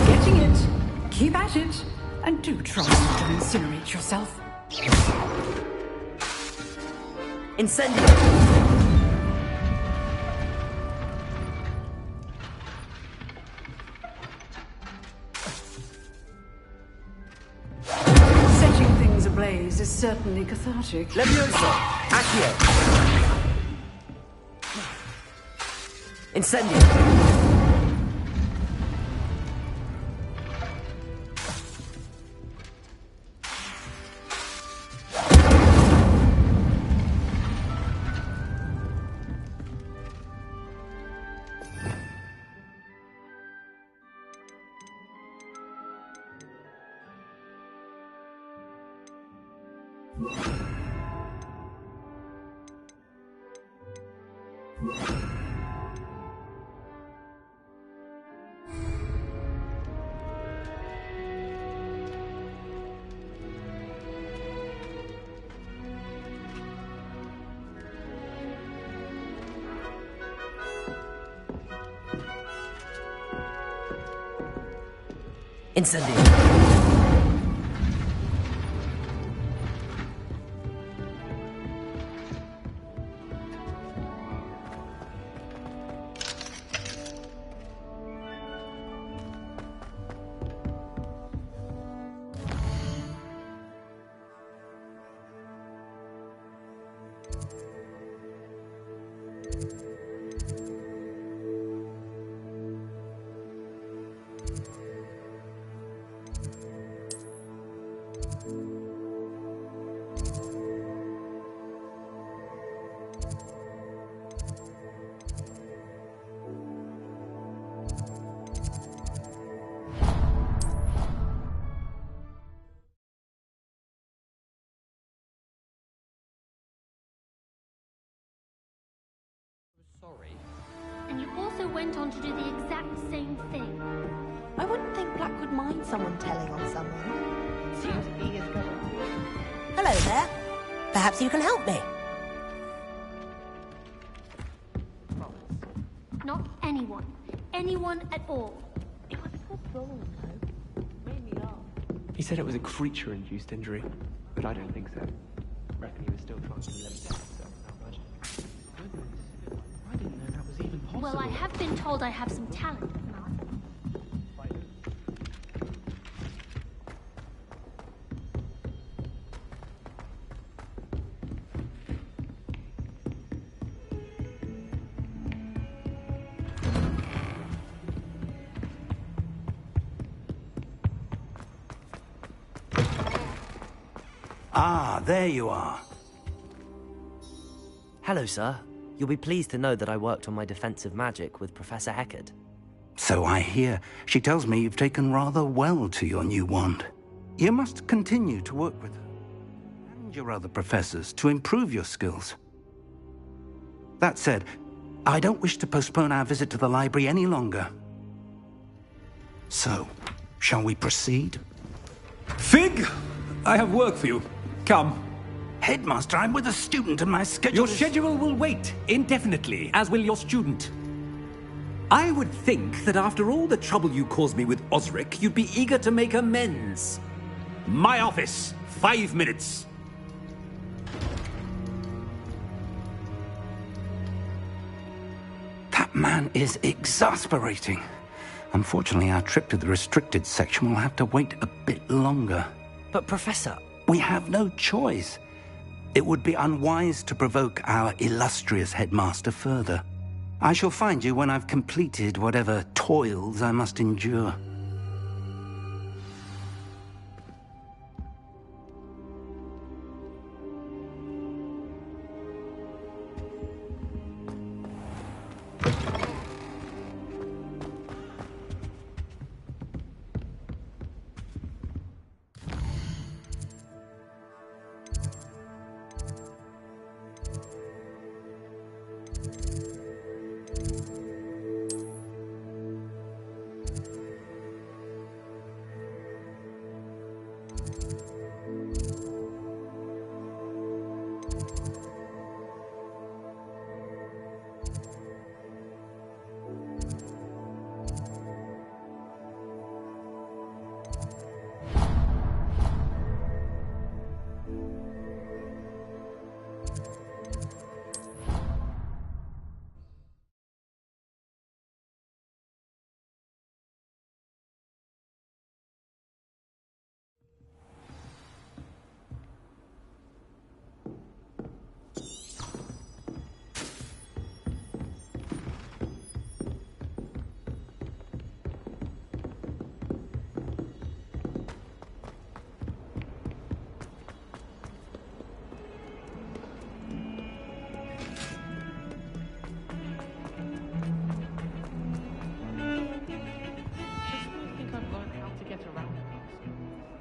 Getting it. Keep at it. And do try not to incinerate yourself. Incendio. Is certainly cathartic. Levioso! Accio! Incendio! Incendio. Sorry. And you also went on to do the exact same thing. I wouldn't think Black would mind someone telling on someone. Seems to be his go-to. Hello there. Perhaps you can help me. Not anyone. Anyone at all. It was a good role, though. Made me laugh. He said it was a creature-induced injury, but I don't think so. I reckon he was still trying to levitate himself without magic. Goodness, I didn't know that was even possible. Well, I have been told I have some talent, Mum. Ah, there you are. Hello, sir. You'll be pleased to know that I worked on my defensive magic with Professor Heckard. So I hear. She tells me you've taken rather well to your new wand. You must continue to work with her and your other professors to improve your skills. That said, I don't wish to postpone our visit to the library any longer. So, shall we proceed? Fig! I have work for you. Come. Headmaster, I'm with a student and my schedule Your schedule will wait indefinitely, as will your student. I would think that after all the trouble you caused me with Osric, you'd be eager to make amends. My office, 5 minutes. That man is exasperating. Unfortunately, our trip to the restricted section will have to wait a bit longer. But, Professor... We have no choice. It would be unwise to provoke our illustrious headmaster further. I shall find you when I've completed whatever toils I must endure.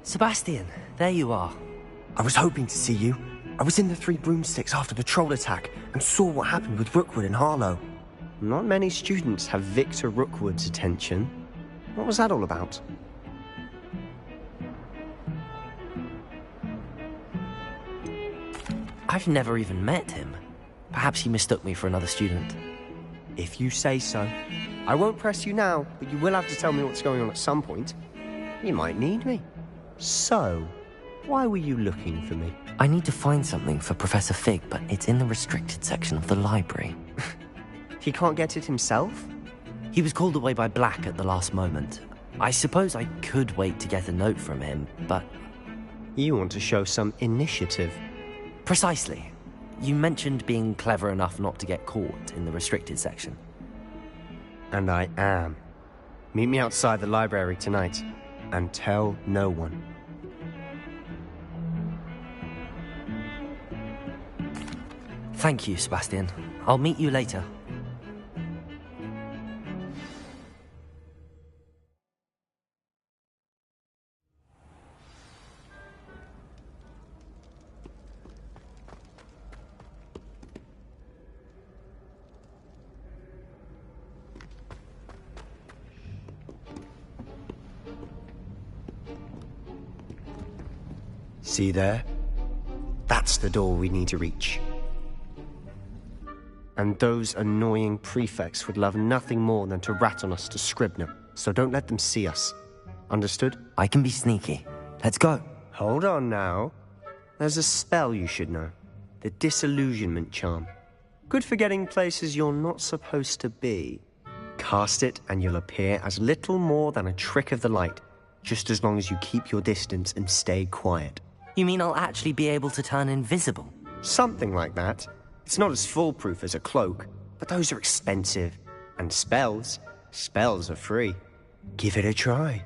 Sebastian, there you are. I was hoping to see you. I was in the Three Broomsticks after the troll attack and saw what happened with Rookwood and Harlow. Not many students have Victor Rookwood's attention. What was that all about? I've never even met him. Perhaps he mistook me for another student. If you say so. I won't press you now, but you will have to tell me what's going on at some point. You might need me. So, why were you looking for me? I need to find something for Professor Fig, but it's in the restricted section of the library. He can't get it himself? He was called away by Black at the last moment. I suppose I could wait to get a note from him, but... You want to show some initiative. Precisely. You mentioned being clever enough not to get caught in the restricted section. And I am. Meet me outside the library tonight, and tell no one. Thank you, Sebastian. I'll meet you later. See there? That's the door we need to reach. And those annoying prefects would love nothing more than to rat on us to Scribner, so don't let them see us. Understood? I can be sneaky. Let's go. Hold on now. There's a spell you should know. The Disillusionment Charm. Good for getting places you're not supposed to be. Cast it and you'll appear as little more than a trick of the light, just as long as you keep your distance and stay quiet. You mean I'll actually be able to turn invisible? Something like that. It's not as foolproof as a cloak, but those are expensive. And spells are free. Give it a try.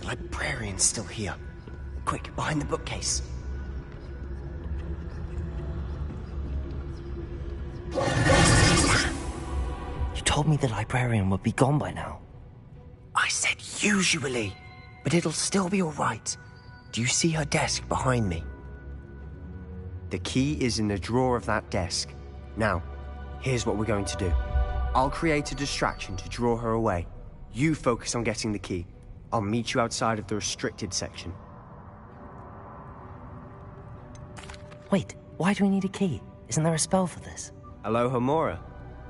Librarian's still here. Quick, behind the bookcase. You told me the librarian would be gone by now. I said usually, but it'll still be all right. Do you see her desk behind me? The key is in the drawer of that desk. Now, here's what we're going to do. I'll create a distraction to draw her away. You focus on getting the key. I'll meet you outside of the restricted section. Wait, why do we need a key? Isn't there a spell for this? Alohomora.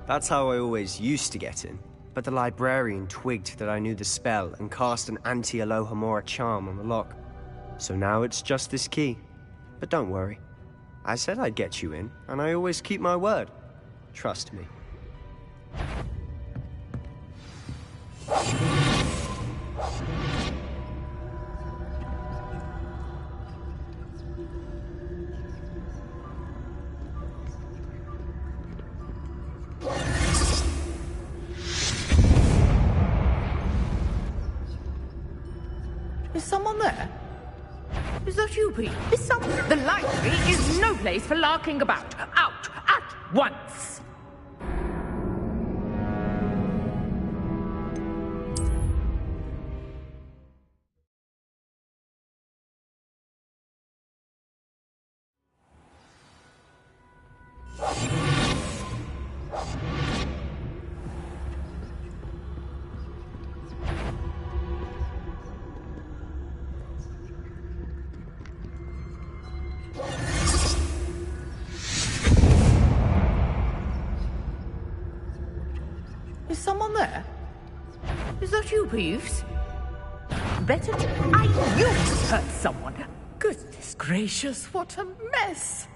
That's how I always used to get in. But the librarian twigged that I knew the spell and cast an anti-Alohomora charm on the lock. So now it's just this key. But don't worry. I said I'd get you in, and I always keep my word. Trust me. Is someone there? Is that you, Pete? Is someone... The library is no place for larking about. Out at once! Is someone there? Is that you, Peeves? Better... You hurt someone! Goodness gracious, what a mess!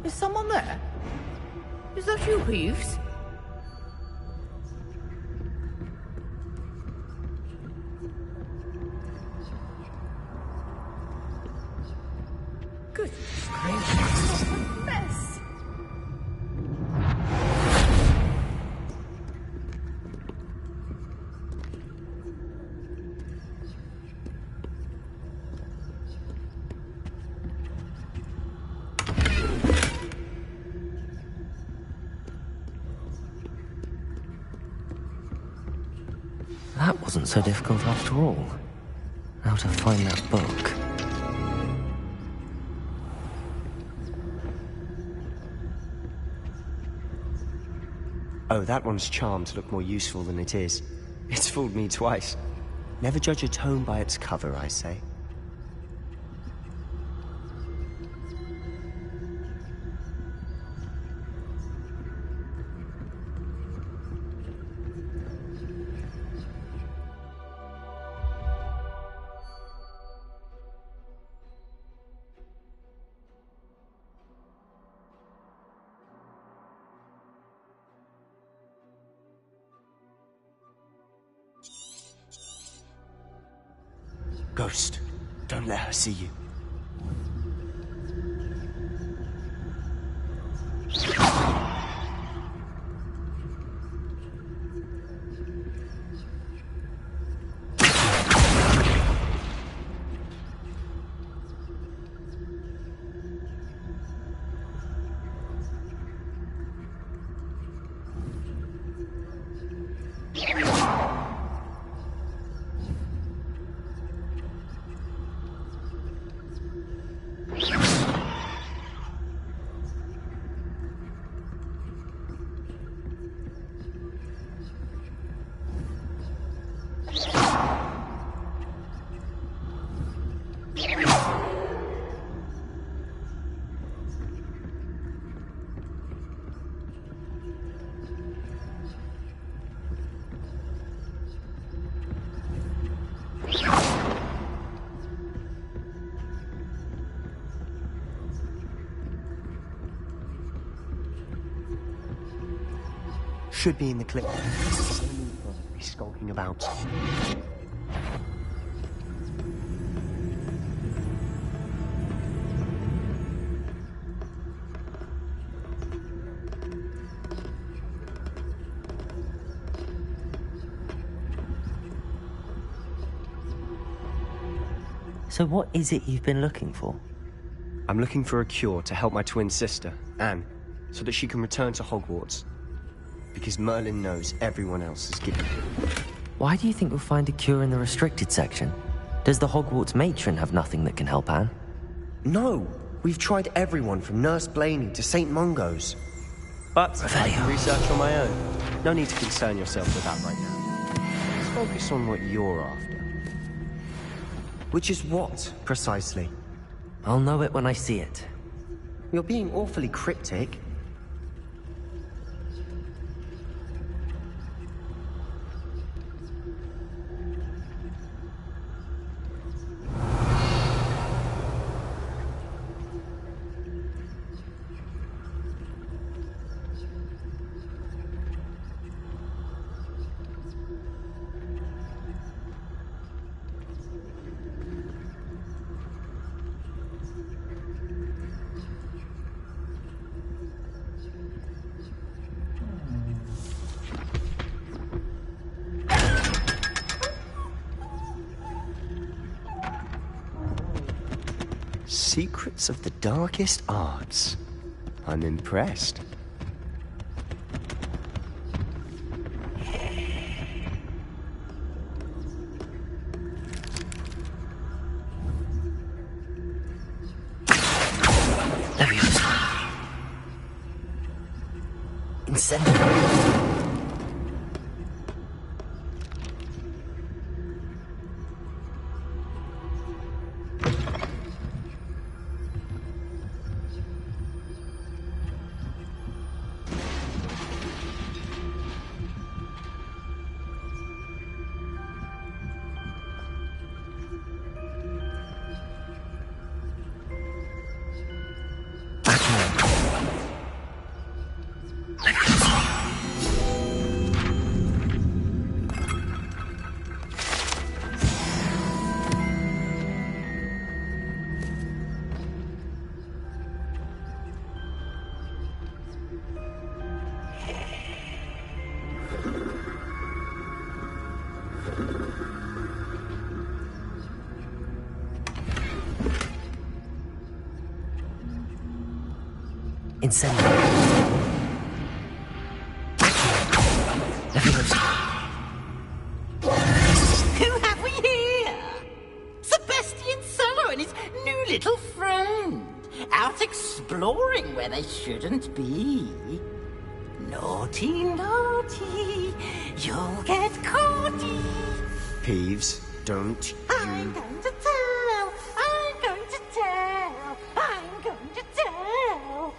Is someone there? Is that you, Peeves? Goodness gracious, what a mess! That wasn't so difficult after all. How to find that book. Oh, that one's charmed to look more useful than it is. It's fooled me twice. Never judge a tome by its cover, I say. Ghost, don't let her see you. Should be in the clip. Be skulking about. So what is it you've been looking for? I'm looking for a cure to help my twin sister, Anne, so that she can return to Hogwarts. Because Merlin knows everyone else is given. Why do you think we'll find a cure in the restricted section? Does the Hogwarts matron have nothing that can help Anne? No! We've tried everyone from Nurse Blaney to St. Mungo's. But I can research on my own. No need to concern yourself with that right now. Let's focus on what you're after. Which is what, precisely? I'll know it when I see it. You're being awfully cryptic. Secrets of the darkest arts. I'm impressed. There he is. Incendiary. Incendio. Who have we here? Sebastian Solo and his new little friend. Out exploring where they shouldn't be. Naughty, naughty. You'll get caughty. Peeves, don't I'm going to tell. I'm going to tell. I'm going to tell.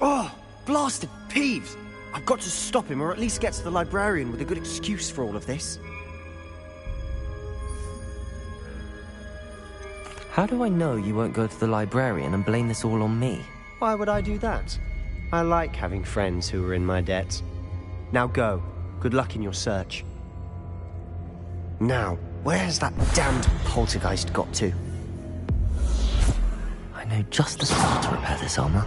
Oh, blasted Peeves! I've got to stop him, or at least get to the librarian with a good excuse for all of this. How do I know you won't go to the librarian and blame this all on me? Why would I do that? I like having friends who are in my debt. Now go. Good luck in your search. Now, where's that damned poltergeist got to? I know just the spot to repair this armor.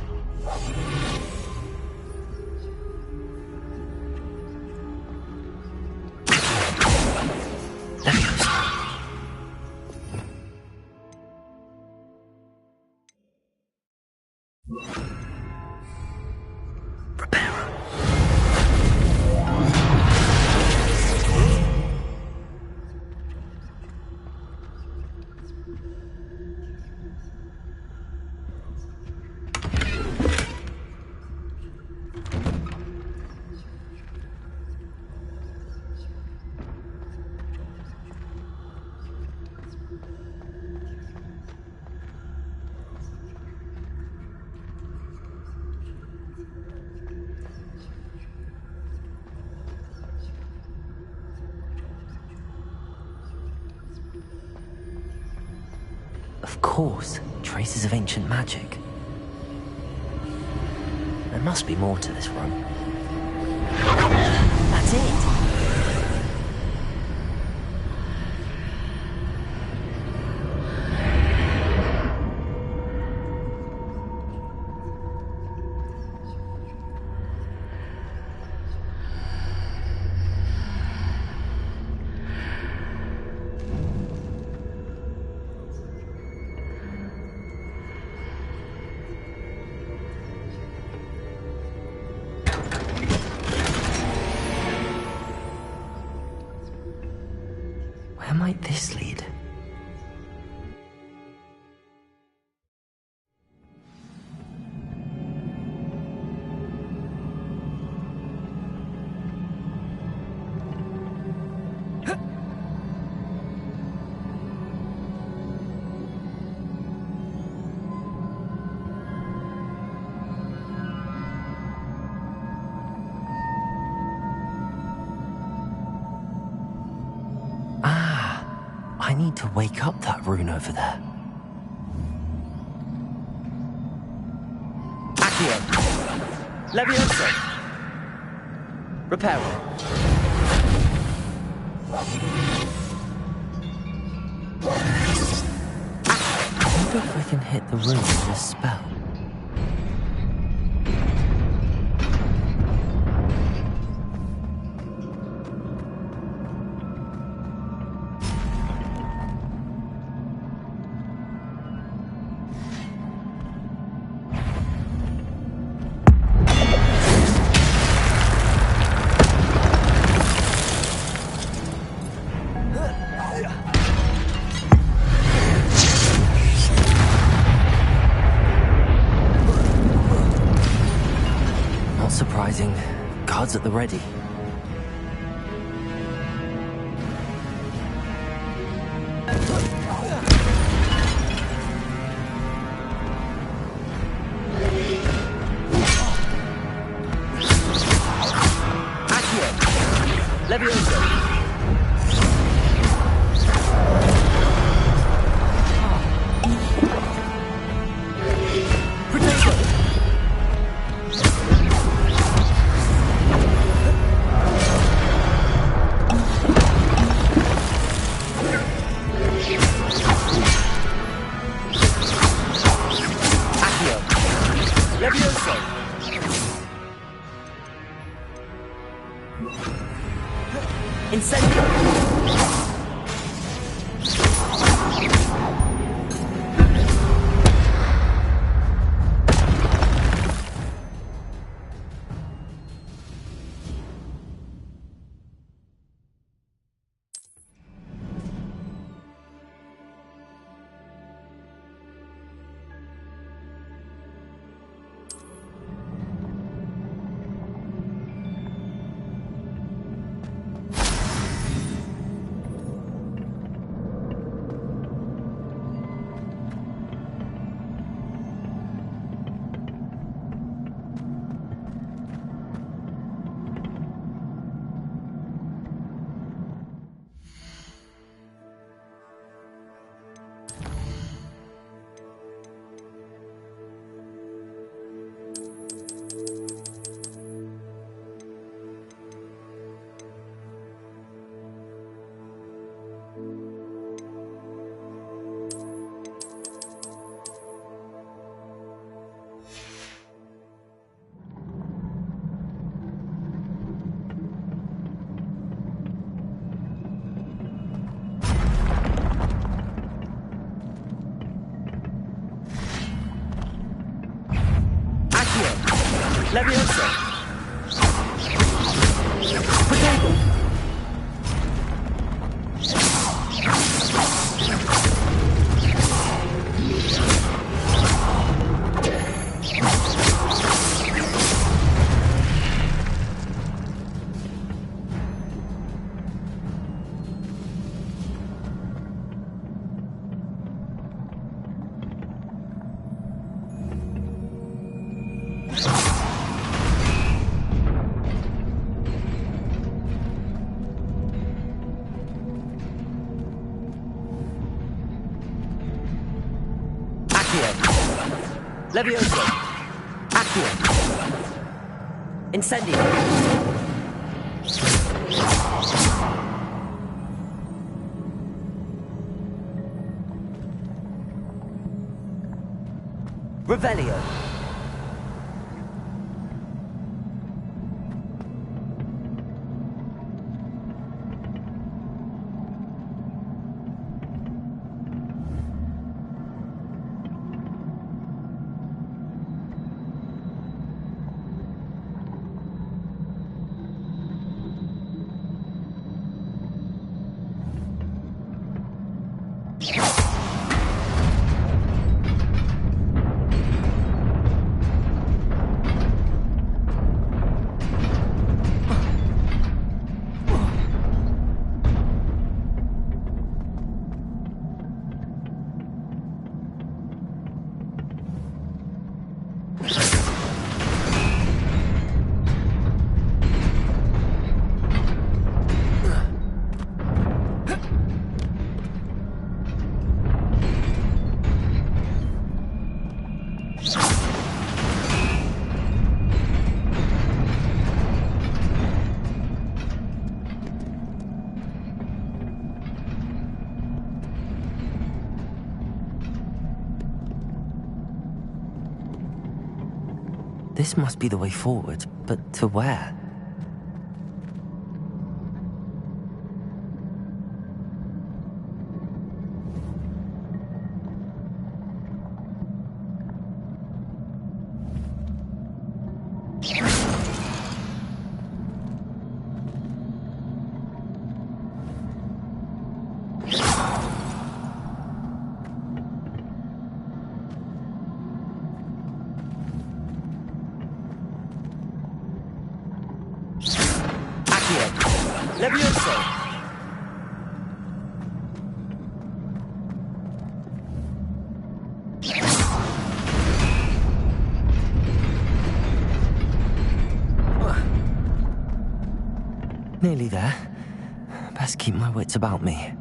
Of course, traces of ancient magic. There must be more to this room. That's it. Where might this lead? I need to wake up that rune over there. Accio! Levioso! Reparo! I wonder if I can hit the rune with a spell. Surprising. Guards at the ready. Accio! Levioso! Leviosa! Leviosa! Accio! Incendio! Revelio! This must be the way forward, but to where? Leviosa! Nearly there. Best keep my wits about me.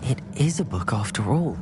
It is a book after all.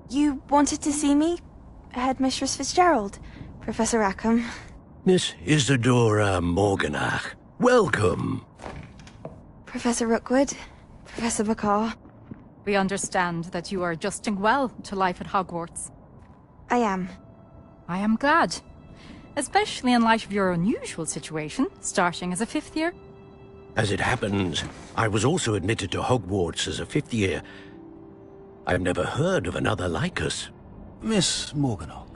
You wanted to see me? Headmistress Fitzgerald? Professor Rackham? Miss Isadora Morganach, welcome. Professor Rookwood? Professor Bakar? We understand that you are adjusting well to life at Hogwarts. I am. I am glad. Especially in light of your unusual situation, starting as a 5th year. As it happens, I was also admitted to Hogwarts as a 5th year. I've never heard of another like us. Miss Morganach,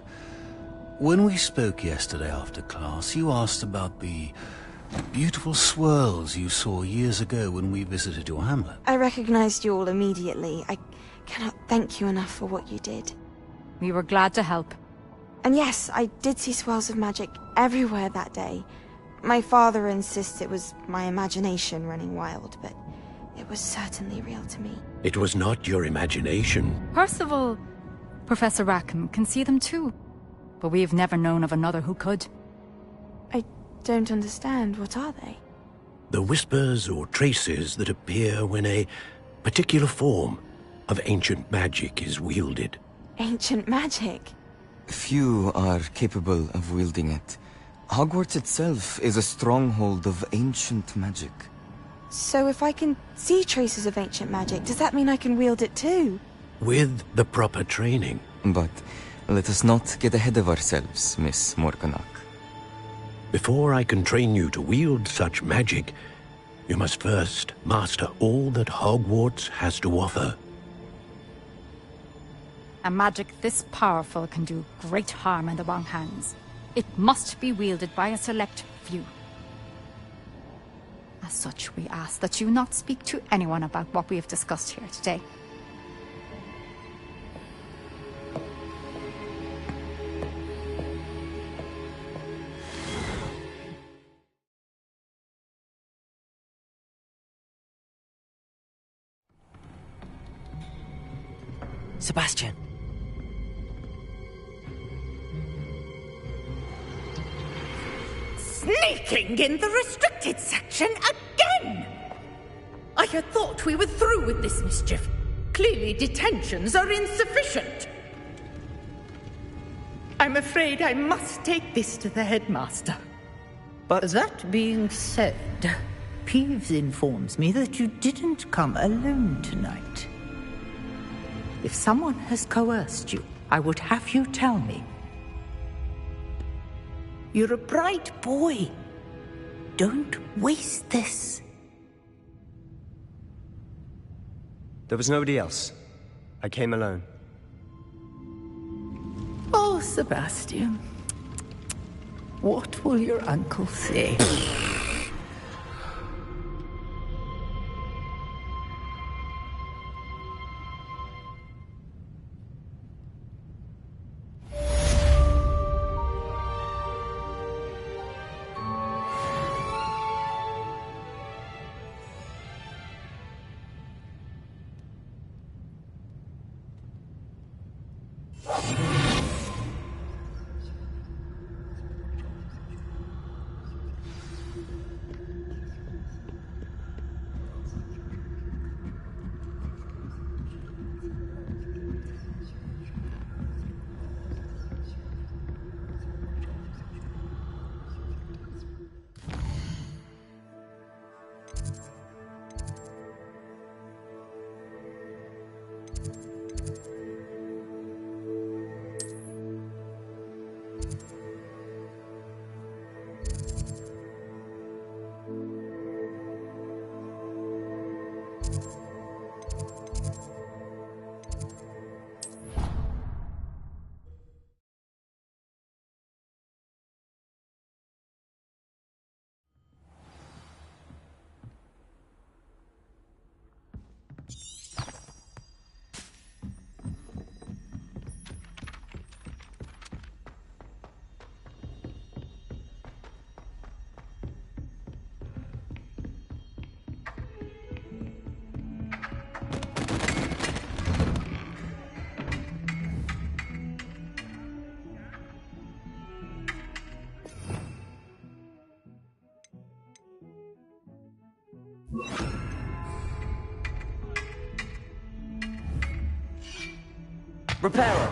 when we spoke yesterday after class, you asked about the beautiful swirls you saw years ago when we visited your hamlet. I recognized you all immediately. I cannot thank you enough for what you did. We were glad to help. And yes, I did see swirls of magic everywhere that day. My father insists it was my imagination running wild, but it was certainly real to me. It was not your imagination. Percival, Professor Rackham can see them too. But we've never known of another who could. I don't understand. What are they? The whispers or traces that appear when a particular form of ancient magic is wielded. Ancient magic? Few are capable of wielding it. Hogwarts itself is a stronghold of ancient magic. So if I can see traces of ancient magic, does that mean I can wield it too? With the proper training. But let us not get ahead of ourselves, Miss Morganach. Before I can train you to wield such magic, you must first master all that Hogwarts has to offer. A magic this powerful can do great harm in the wrong hands. It must be wielded by a select few. As such, we ask that you not speak to anyone about what we have discussed here today. Sebastian. Sneaking in the restricted section again! I had thought we were through with this mischief. Clearly detentions are insufficient. I'm afraid I must take this to the headmaster. But that being said, Peeves informs me that you didn't come alone tonight. If someone has coerced you, I would have you tell me. You're a bright boy. Don't waste this. There was nobody else. I came alone. Oh, Sebastian. What will your uncle say? Repairer!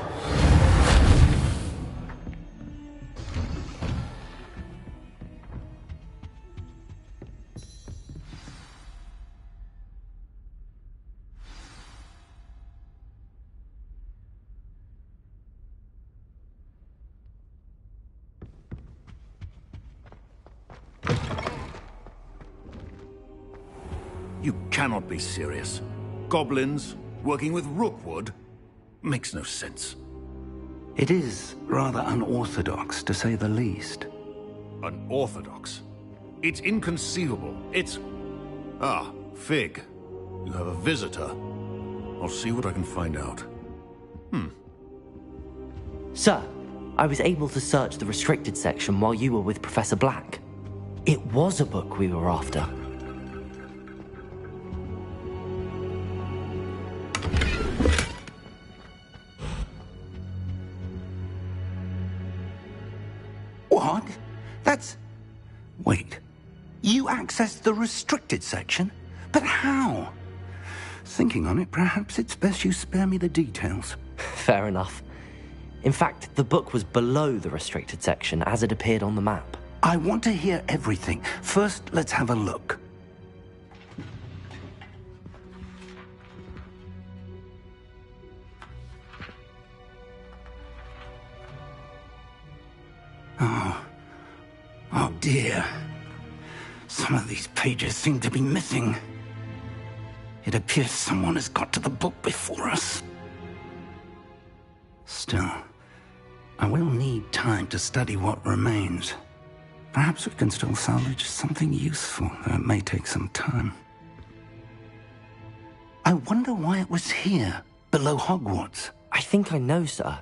You cannot be serious. Goblins working with Rookwood? Makes no sense. It is rather unorthodox, to say the least. Unorthodox? It's inconceivable. It's... Ah, Fig. You have a visitor. I'll see what I can find out. Sir, I was able to search the restricted section while you were with Professor Black. It was a book we were after. What? That's... Wait. You accessed the restricted section? But how? Thinking on it, perhaps it's best you spare me the details. Fair enough. In fact, the book was below the restricted section as it appeared on the map. I want to hear everything. First, let's have a look. Oh dear. Some of these pages seem to be missing. It appears someone has got to the book before us. Still, I will need time to study what remains. Perhaps we can still salvage something useful, though it may take some time. I wonder why it was here, below Hogwarts. I think I know, sir.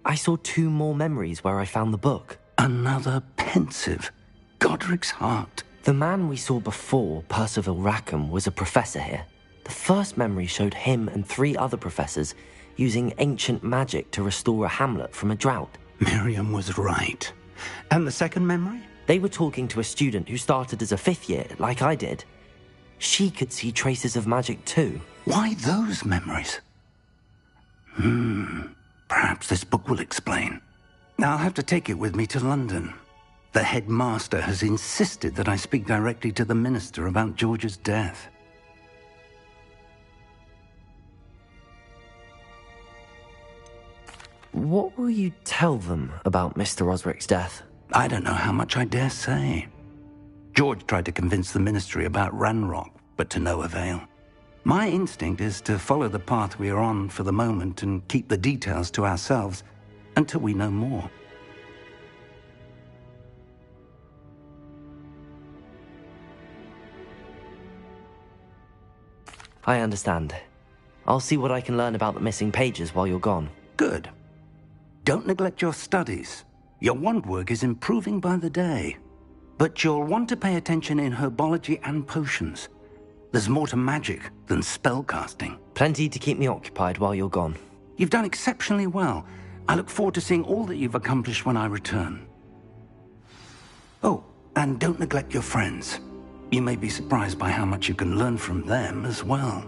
I saw 2 more memories where I found the book. Another pensive. Godric's heart. The man we saw before, Percival Rackham, was a professor here. The first memory showed him and 3 other professors using ancient magic to restore a hamlet from a drought. Miriam was right. And the second memory? They were talking to a student who started as a 5th year, like I did. She could see traces of magic too. Why those memories? Perhaps this book will explain. I'll have to take it with me to London. The headmaster has insisted that I speak directly to the minister about George's death. What will you tell them about Mr. Osric's death? I don't know how much I dare say. George tried to convince the ministry about Ranrock, but to no avail. My instinct is to follow the path we are on for the moment and keep the details to ourselves until we know more. I understand. I'll see what I can learn about the missing pages while you're gone. Good. Don't neglect your studies. Your wand work is improving by the day. But you'll want to pay attention in herbology and potions. There's more to magic than spellcasting. Plenty to keep me occupied while you're gone. You've done exceptionally well. I look forward to seeing all that you've accomplished when I return. Oh, and don't neglect your friends. You may be surprised by how much you can learn from them as well.